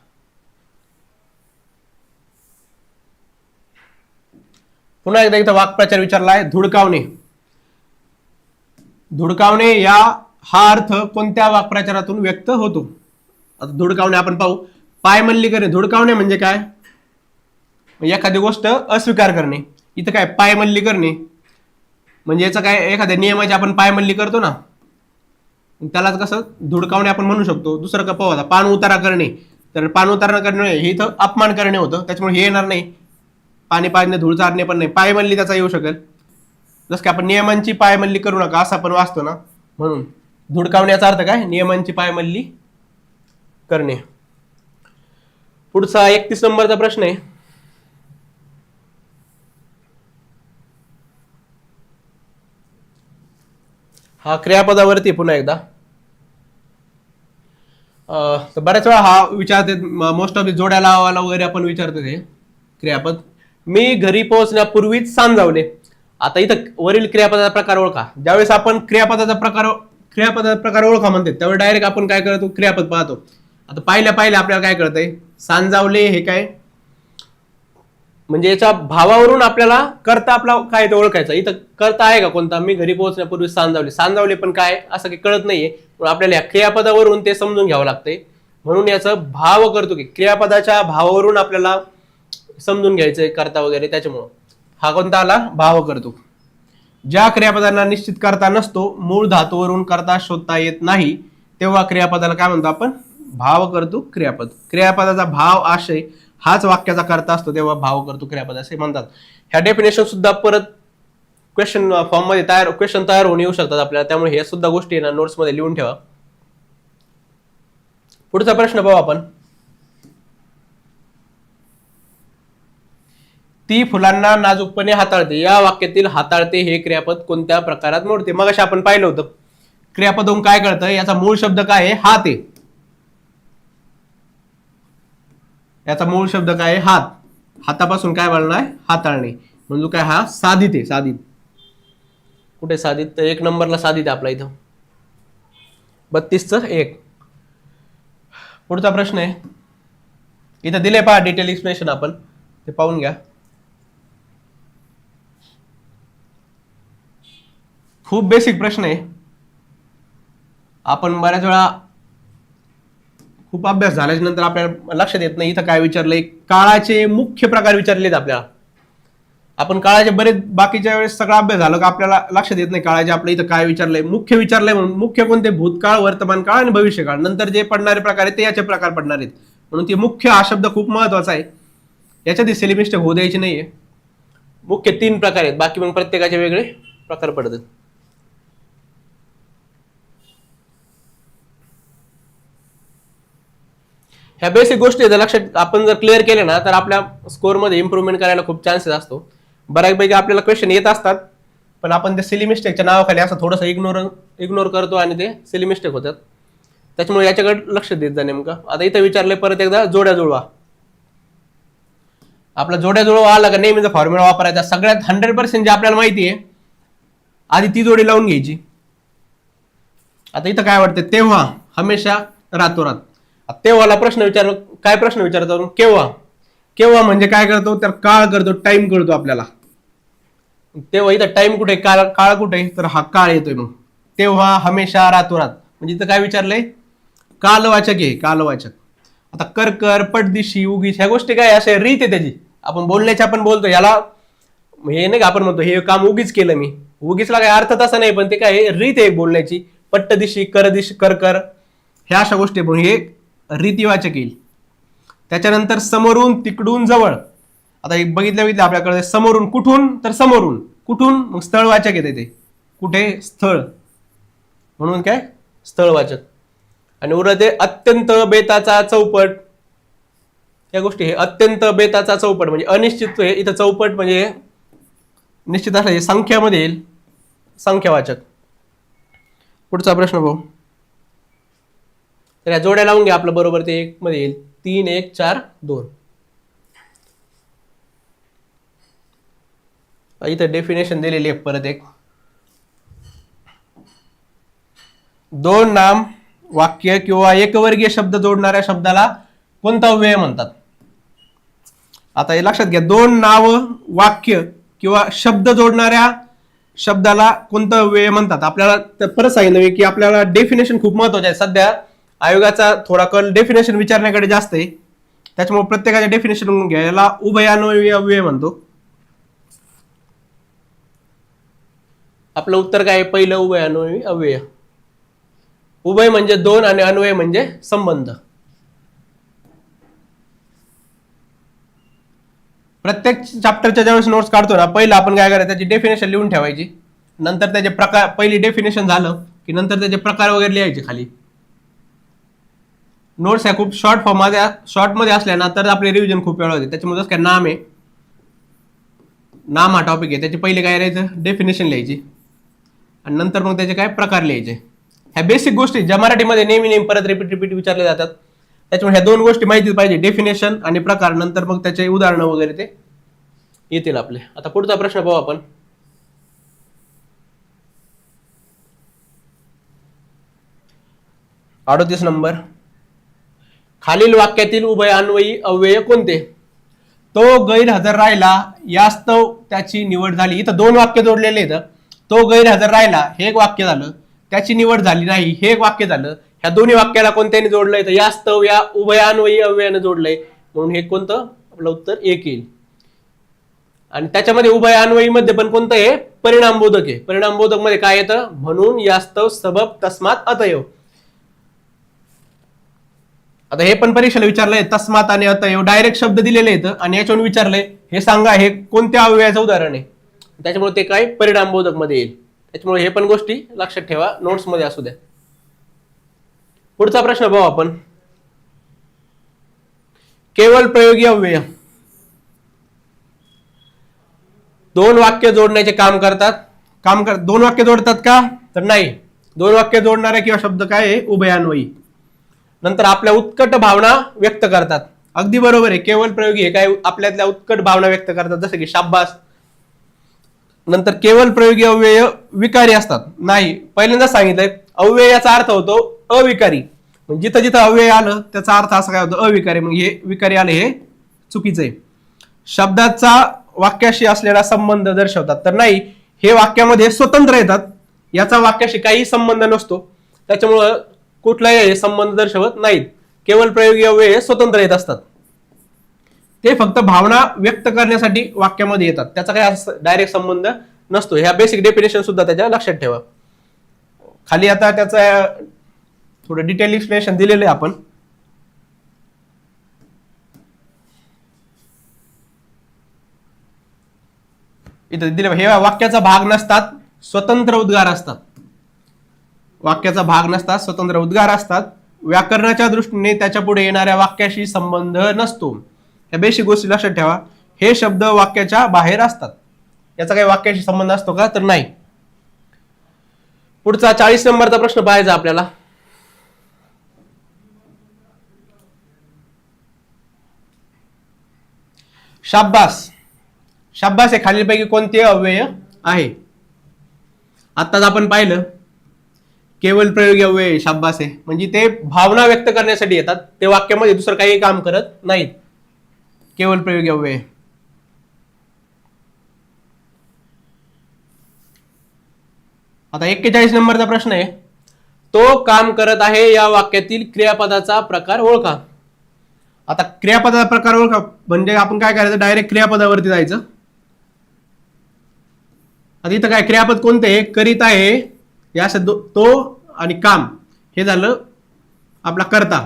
पुन्हा एकदा इथं वाक्प्रचार विचारला आहे, धुडकावणे. धुडकावणे या हा अर्थ कोणत्या वाक्प्रचारातून व्यक्त होतो. आता धुडकावणे आपण पाहू. पाय मल्ली करणे, धुडकावणे म्हणजे काय, एखादी गोष्ट अस्वीकार करणे. इथं काय पायमल्ली करणे, म्हणजे याचं काय एखाद्या नियमाची आपण पायमल्ली करतो ना, त्यालाच कसं धुडकावणे आपण म्हणू शकतो. दुसरं का पाहू आता, पान उतारा करणे, तर पान उतारा करणे हे इथं अपमान करणे होतं, त्याच्यामुळे हे येणार नाही. पाणी पाजणे, धूळ चारणे पण नाही. पायमल्ली त्याचा येऊ शकेल, जसं की आपण नियमांची पायमल्ली करू नका असं आपण वाचतो ना, म्हणून धुडकावण्याचा अर्थ काय, नियमांची पायमल्ली करणे. पुढचा 31 नंबरचा प्रश्न आहे. हा क्रियापदावरती पुन्हा एकदा. तर बऱ्याच वेळा हा विचारते, मोस्ट ऑफ जोड्या लावायला वगैरे आपण विचारतो ते क्रियापद. मी घरी पोहोचण्यापूर्वीच सांजावले. आता इथं वरील क्रियापदाचा प्रकार ओळखा. ज्यावेळेस आपण क्रियापदाचा प्रकार ओळखा म्हणते, त्यावेळेस डायरेक्ट आपण काय करतो, क्रियापद पाहतो. आता पाहिल्या आपल्याला काय कळतंय, सांजावले हे काय, म्हणजे याच्या भावावरून आपल्याला कर्ता आपला काय ते ओळखायचं. इथं कर्ता आहे का कोणता, मी घरी पोहोचण्यापूर्वी सांजावले पण काय असं काही कळत नाहीये, आपल्याला या क्रियापदावरून ते समजून घ्यावं लागतंय. म्हणून याचं भाव करतो की क्रियापदाच्या भावावरून आपल्याला समजून घ्यायचंय कर्ता वगैरे, त्याच्यामुळं हा कोणता आला, भाव करतो. ज्या क्रियापदांना निश्चित कर्ता नसतो, मूळ धातूवरून कर्ता शोधता येत नाही, तेव्हा क्रियापदाला काय म्हणतो आपण, भाव करतो क्रियापद. क्रियापदाचा भाव आशय हाच वाक्याचा कर्ता असतो, तेव्हा भाव करतो क्रियापद असे म्हणतात. ह्या डेफिनेशन सुद्धा परत क्वेश्चन फॉर्म मध्ये क्वेश्चन तयार होऊन येऊ शकतात आपल्याला, त्यामुळे हे सुद्धा गोष्टी ना नोट्स मध्ये लिहून ठेवा. पुढचा प्रश्न पाहू आपण. ती फुलांना नाजूकपणे हाताळते. या वाक्यातील हाताळते हे क्रियापद कोणत्या प्रकारात मोडते. मगाशी आपण पाहिलं होतं क्रियापदून काय कळतं, याचा मूळ शब्द काय आहे, हात आहे. याचा मूळ शब्द काय आहे, हात. हातापासून काय बनणार, हाताळणे, म्हणजे काय हा साधित आहे. साधित कुठे साधित, तर 1 नंबरला साधित आहे आपला इथं, 32च1. पुढचा प्रश्न आहे, इथं दिले पहा डिटेल एक्सप्लेनेशन, आपण ते पाहून घ्या. खूप बेसिक प्रश्न आहे. आपण बऱ्याच वेळा खूप अभ्यास झाल्याच्या नंतर आपल्याला लक्षात येत नाही इथं काय विचारलंय. काळाचे मुख्य प्रकार विचारलेत आपल्याला. आपण काळाचे बरेच बाकीच्या वेळेस सगळा अभ्यास झाला का आपल्याला लक्षात येत नाही काळाचे आपलं इथं काय विचारलंय. मुख्य विचारलंय म्हणून. मुख्य कोणते, भूतकाळ, वर्तमान काळ आणि भविष्यकाळ. नंतर जे पडणारे प्रकार आहेत ते याचे प्रकार पडणार आहेत, म्हणून ते मुख्य हा शब्द खूप महत्वाचा आहे. याच्यात सिली मिस्टेक होऊ द्यायची नाहीये. मुख्य 3 प्रकार आहेत, बाकी मग प्रत्येकाचे वेगळे प्रकार पडतात. ह्या बेसिक गोष्टी लक्षात आपण जर क्लिअर केले ना, तर आपल्या स्कोअरमध्ये इम्प्रूव्हमेंट करायला खूप चान्सेस असतो. बऱ्यापैकी आपल्याला क्वेश्चन येत असतात, पण आपण ते सिली मिस्टेकच्या नावाखाली असं थोडंसं इग्नोर करतो आणि ते सिली मिस्टेक होतात. त्याच्यामुळे याच्याकडे लक्ष देत जा नेमकं. आता इथं विचारलंय परत एकदा, जोड्या जुळवा. आपला जोड्या जुळवा आला का नेहमीचा फॉर्म्युला वापरायचा. सगळ्यात 100% जे आपल्याला माहिती आहे, आधी ती जोडी लावून घ्यायची. आता इथं काय वाटतं, तेव्हा, हमेशा, रातोरात. तेव्हाला प्रश्न काय प्रश्न विचारतो, केव्हा म्हणजे काय करतो, तर काळ करतो, टाइम करतो आपल्याला. तेव्हा इथं टाइम कुठे, काळ कुठे, तर हा काळ येतोय. मग तेव्हा, हमेशा, रातोरात, म्हणजे इथं काय विचारलंय, कालवाचक आहे, कालवाचक. आता कर, पटदिशी, उगीच, ह्या गोष्टी काय असे रीत आहे त्याची. आपण बोलण्याची आपण बोलतो याला, हे नाही का आपण म्हणतो हे काम उगीच केलं मी. उगीचला काय अर्थ तसा नाही, पण ते काय रीत आहे बोलण्याची. पट्टदिशी, करदिशी, कर, ह्या अशा गोष्टी पण हे रीतिवाचक येईल. त्याच्यानंतर समोरून, तिकडून, जवळ. आता एक बघितलं आपल्याकडे, समोरून, कुठून, तर समोरून, कुठून, मग स्थळवाचक येते. ते कुठे, स्थळ, म्हणून काय स्थळवाचक. आणि उरते अत्यंत बेताचा चौपट. या गोष्टी हे अत्यंत बेताचा चौपट म्हणजे अनिश्चित. इथं चौपट म्हणजे निश्चित असं संख्यामध्ये येईल, संख्यावाचक. पुढचा प्रश्न भाऊ. तर या जोड्या लावून घ्या, आपलं बरोबर ते 1 मध्ये येईल. 3, 1, 4, 2. इथं डेफिनेशन दिलेली आहे परत एक. 2 नाम, वाक्य किंवा एकवर्गीय शब्द जोडणाऱ्या शब्दाला कोणता व्यय म्हणतात. आता हे लक्षात घ्या, 2 नाव, वाक्य किंवा शब्द जोडणाऱ्या शब्दाला कोणता व्यय म्हणतात. आपल्याला परत सांगितलं की आपल्याला डेफिनेशन खूप महत्वाचं आहे. सध्या आयोगाचा थोडा कल डेफिनेशन विचारण्याकडे जास्त आहे, त्याच्यामुळे प्रत्येकाचे डेफिनेशन घ्या. याला उभयान्वयी अव्यय म्हणतो. आपलं उत्तर काय आहे? पहिलं उभयान्वयी अव्यय. उभय म्हणजे दोन आणि अन्वय म्हणजे संबंध. प्रत्येक चॅप्टरच्या ज्यावेळेस नोट्स काढतो ना, पहिलं आपण काय करायचं, त्याची डेफिनेशन लिहून ठेवायची. नंतर त्याचे प्रकार, पहिली डेफिनेशन झालं की नंतर त्याचे प्रकार वगैरे लिहायचे खाली. नोट्स ह्या खूप शॉर्ट मध्ये असल्या ना तर आपले रिव्हिजन खूप वेळ होते. त्याच्यामुळे जसं काय नाम आहे, नाम हा टॉपिक आहे, त्याचे पहिले काय लिहायचं, डेफिनेशन लिहायची आणि नंतर मग त्याचे काय प्रकार लिहायचे. ह्या बेसिक गोष्टी ज्या मराठीमध्ये नेहमी परत रिपीट विचारले जातात, त्याच्यामुळे ह्या दोन गोष्टी माहिती पाहिजे, डेफिनेशन आणि प्रकार. नंतर मग त्याचे उदाहरणं वगैरे ते येतील आपले. आता पुढचा प्रश्न पाहू आपण. 38 नंबर. खालील वाक्यातील उभयान्वयी अव्यय कोणते? तो गैरहजर राहिला यास्तव त्याची निवड झाली. इथं दोन वाक्य जोडलेले आहेत. तो गैरहजर राहिला हे एक वाक्य झालं, त्याची निवड झाली नाही हे एक वाक्य झालं. ह्या दोन्ही वाक्याला कोणत्याने जोडलंय? तर यास्तव या उभयान्वयी अव्ययाने जोडलंय, म्हणून हे कोणतं? आपलं उत्तर एक येईल. आणि त्याच्यामध्ये उभयान्वयी मध्ये पण कोणतं आहे? परिणामबोधक आहे. परिणामबोधक मध्ये काय येतं? म्हणून, यास्तव, सबब, तस्मात, अतएव. आता हे पण परीक्षेला विचारलंय, तस्मात आणि अतएव डायरेक्ट शब्द दिलेले आहेत आणि याच्यावरून विचारलंय हे सांगा हे कोणत्या अव्ययाचं उदाहरण आहे. त्याच्यामुळे ते काय परिणामबोधक मध्ये येईल. त्याच्यामुळे हे पण गोष्टी लक्षात ठेवा, नोट्स मध्ये असू द्या. पुढचा प्रश्न पाहू आपण. केवळ प्रयोगी अव्यय. दोन वाक्य जोडण्याचे काम करतात. दोन वाक्य जोडतात का? तर नाही. दोन वाक्य जोडणारे किंवा शब्द काय आहे? उभयान्वयी. नंतर आपल्या उत्कट भावना व्यक्त करतात. अगदी बरोबर आहे, केवळ प्रयोगी हे काय आपल्यातल्या उत्कट भावना व्यक्त करतात, जसं की शाब्बास. नंतर केवळ प्रयोगी अव्यय विकारी असतात. नाही, पहिल्यांदा सांगितलंय अव्ययाचा अर्थ होतो अविकारी. म्हणजे जिथं जिथं अव्यय आलं त्याचा अर्थ असा काय होतो? अविकारी. मग हे विकारी आले हे चुकीचं आहे. शब्दाचा वाक्याशी असलेला संबंध दर्शवतात. तर नाही, हे वाक्यामध्ये स्वतंत्र येतात, याचा वाक्याशी काही संबंध नसतो, त्याच्यामुळं कुठलाही संबंध दर्शवत नाहीत. केवळ प्रयोगी अव्यय स्वतंत्र येत असतात. ते फक्त भावना व्यक्त करण्यासाठी वाक्यामध्ये येतात, त्याचा काही डायरेक्ट संबंध नसतो. ह्या बेसिक डेफिनेशन सुद्धा त्याच्या लक्षात ठेवा. खाली आता त्याचा थोडं डिटेल एक्सप्लेनेशन दिलेलं आहे आपण. इथं दिले, हे वाक्याचा भाग नसतात, स्वतंत्र उद्गार असतात. वाक्याचा भाग नसतात, स्वतंत्र उद्गार असतात. व्याकरणाच्या दृष्टीने त्याच्या पुढे येणाऱ्या वाक्याशी संबंध नसतो. या बेसिक गोष्टी लक्षात ठेवा. हे शब्द वाक्याच्या बाहेर असतात, याचा काही वाक्याशी संबंध असतो का? तर नाही. पुढचा 40 नंबरचा प्रश्न पाहायचा आपल्याला. शाब्बास. शाब्बास हे खालीलपैकी कोणते अव्यय आहे? आताच आपण पाहिलं केवळ प्रयोगी अव्यय शाब्बास आहे, म्हणजे ते भावना व्यक्त करण्यासाठी येतात, ते वाक्यामध्ये दुसरं काही काम करत नाहीत. केवळ प्रयोगी अव्यय. आता 41 नंबरचा प्रश्न आहे. तो काम करत आहे या वाक्यातील क्रियापदाचा प्रकार ओळखा. आता क्रियापदाचा प्रकार ओळखा म्हणजे आपण काय करायचं? डायरेक्ट क्रियापदावरती जायचं. आता इथं काय क्रियापद कोणते आहे? करीत आहे, या तो आणि काम हे झालं आपला कर्ता,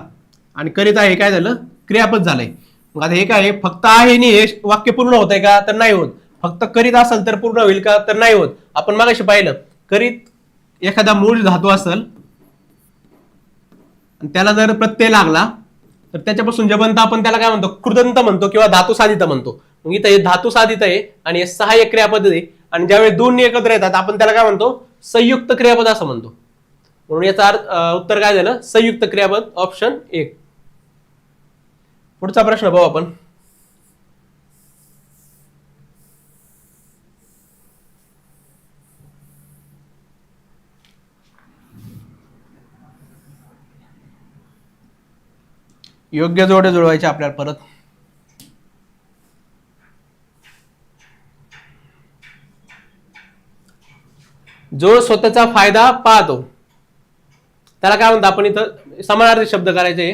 आणि करीत आहे काय झालं? क्रियापद झालंय. मग आता हे काय? फक्त आहे नाही हे वाक्य पूर्ण होत आहे का? तर नाही होत. फक्त करीत असेल तर पूर्ण होईल का? तर नाही होत. आपण मागाशी पाहिलं, करीत एखादा मूळ धातू असेल त्याला जर प्रत्यय लागला तर त्याच्यापासून जे बनतं आपण त्याला काय म्हणतो? कृदंत म्हणतो किंवा धातू साधित म्हणतो. मग इथं हे धातू साधित आहे आणि हे सहाय्यक क्रियापद आहे, आणि ज्यावेळी दोन्ही एकत्र येतात आपण त्याला काय म्हणतो? संयुक्त क्रियापद असं म्हणतो. म्हणून याचा उत्तर काय झालं? संयुक्त क्रियापद, ऑप्शन 1. पुढचा प्रश्न पाहू आपण. योग्य जोडे जुळवायचे आपल्याला परत. जो स्वतःचा फायदा पाहतो त्याला काय म्हणतो आपण? इथं समानार्थी शब्द करायचे.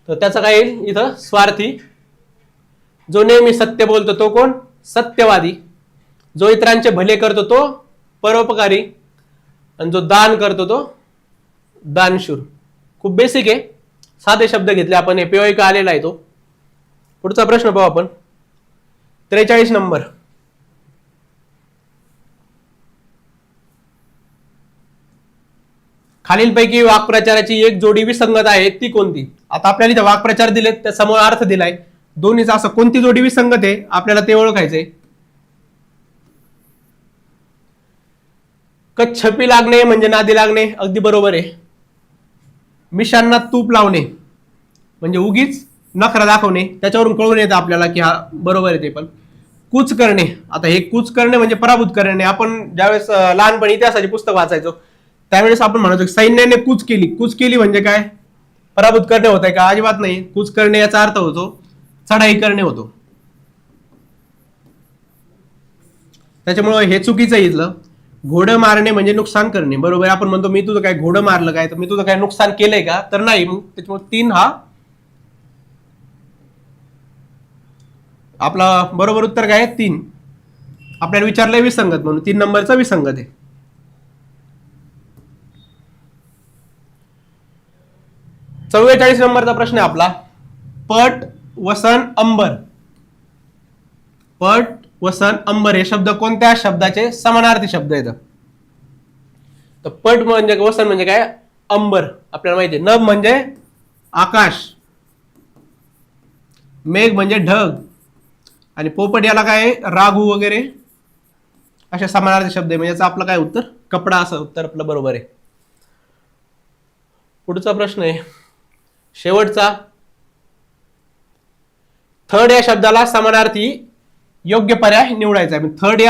तर त्याचं काय येईल इथं स्वार्थी. जो नेहमी सत्य बोलतो तो कोण? सत्यवादी. जो इतरांचे भले करतो तो परोपकारी. आणि जो दान करतो तो दानशूर. खूप बेसिक आहे, साधे शब्द घेतले आपण, हे PYQ आलेला आहे तो. पुढचा प्रश्न पाहू आपण. 43 नंबर. खालीलपैकी वाक्प्रचाराची एक जोडी विसंगत आहे ती कोणती? आता आपल्याला इथे वाक्प्रचार दिलेत, त्या समोर अर्थ दिलाय, दोन्हीचा असं कोणती जोडी विसंगत आहे आपल्याला ते ओळखायचंय. कच्छपी लागणे म्हणजे नादी लागणे, अगदी बरोबर आहे. मिशांना तूप लावणे म्हणजे उगीच नखरा दाखवणे, त्याच्यावरून कळून येतं आपल्याला की हा बरोबर आहे ते पण. कूच करणे, आता हे कूच करणे म्हणजे पराभूत करणे. आपण ज्यावेळेस लहानपणी इतिहासाचे पुस्तक वाचायचो त्यावेळेस आपण म्हणायचो सैन्याने कूच केली. कूच केली म्हणजे काय? पराभूत करणे होत आहे का? अजिबात नाही. कूच करणे याचा अर्थ होतो चढाई करणे होतो. त्याच्यामुळे हे चुकीचं आहे इथलं. घोडं मारणे म्हणजे नुकसान करणे, बरोबर. आपण म्हणतो मी तुझं काय घोडं मारलं काय, तर मी तुझं काय नुकसान केलंय का? तर नाही. मग त्याच्यामुळे 3 हा आपला बरोबर उत्तर काय? 3. आपल्याला विचारलंय विसंगत म्हणून 3 नंबरचा विसंगत आहे. 44 नंबरचा प्रश्न आहे आपला. पट वसन अंबर. पट वसन अंबर हे शब्द कोणत्या शब्दाचे समानार्थी शब्द आहेत? तर पट म्हणजे वसन म्हणजे काय? अंबर आपल्याला माहिती आहे. नभ म्हणजे आकाश, मेघ म्हणजे ढग, आणि पोपट याला काय राघू वगैरे अशा समानार्थी शब्द आहे. म्हणजे याचं आपलं काय उत्तर? कपडा, असं उत्तर आपलं बरोबर आहे. पुढचा प्रश्न आहे शेवटचा. थर्ड या शब्दाला समानार्थी योग्य पर्याय निवडायचा आहे. थर्ड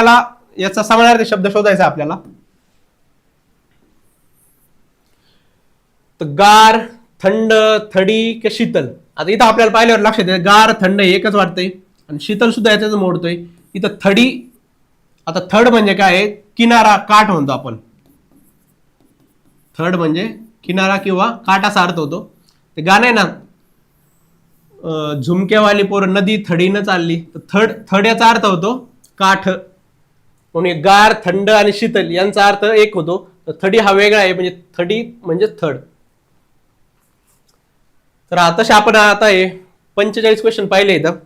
याचा समानार्थी शब्द शोधायचा आपल्याला. तर गार, थंड, थडी की शीतल. आता इथं आपल्याला पाहिल्यावर लक्षात येतं गार थंड एकच वाटतंय आणि शीतल सुद्धा याच्याच मोडतोय. इथं थडी, आता थर्ड म्हणजे काय आहे? किनारा, काठ म्हणतो आपण. थर्ड म्हणजे किनारा किंवा काठ असा अर्थ होतो. ते गाणं आहे ना, झुमकेवाली पोर नदी थडीनं चालली, तर थड याचा अर्थ होतो काठ. म्हणून गार, थंड आणि शीतल यांचा अर्थ एक होतो. तर थडी हा वेगळा आहे, म्हणजे थडी म्हणजे थर्ड. तर तसे आपण आता हे 45 क्वेश्चन पाहिले इथं.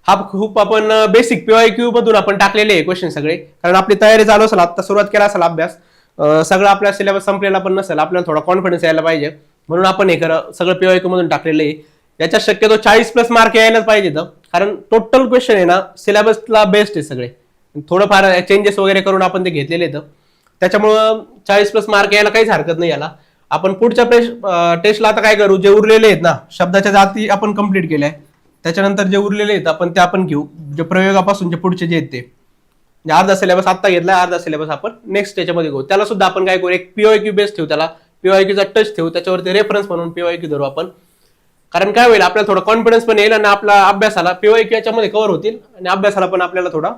हा खूप आपण बेसिक PYQ मधून आपण टाकलेले आहे क्वेश्चन सगळे, कारण आपली तयारी चालू असेल, आता सुरुवात केला असेल अभ्यास, सगळं आपला सिलेबस संपलेला पण नसेल, आपल्याला थोडा कॉन्फिडन्स यायला पाहिजे, म्हणून आपण हे सगळं PYQ मधून टाकलेलं आहे. याच्यात शक्यतो 40+ मार्क यायलाच पाहिजे, कारण टोटल क्वेश्चन आहे ना सिलेबसला बेस्ट आहे सगळे. थोडंफार चेंजेस वगैरे करून आपण ते घेतलेले आहेत, त्याच्यामुळं 40+ मार्क यायला काहीच हरकत नाही. याला आपण पुढच्या टेस्टला आता काय करू, जे उरलेले आहेत ना शब्दाच्या जाती आपण कंप्लीट केल्या, त्याच्यानंतर जे उरलेले आहेत आपण ते आपण घेऊ, जे प्रयोगापासून जे पुढचे जे आहेत ते. अर्धा सिलेबस आता घेतला, अर्धा सिलेबस आपण नेक्स्ट त्याच्यामध्ये घेऊ. त्याला सुद्धा आपण काय करू, एक PYQ बेस ठेवू, त्याला PYQचा टच ठेवू, त्याच्यावरती रेफरन्स म्हणून PYQ धरू आपण. कारण काय होईल, आपल्याला थोडा कॉन्फिडन्स पण येईल आणि आपला अभ्यासाला PYQ याच्यामध्ये कव्हर होतील आणि अभ्यासाला पण आपल्याला थोडा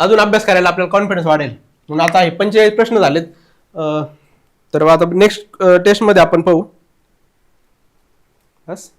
अजून अभ्यास करायला आपल्याला कॉन्फिडन्स वाढेल. म्हणून आता हे 45 प्रश्न झालेत, तर आता नेक्स्ट टेस्टमध्ये आपण पाहू. बस.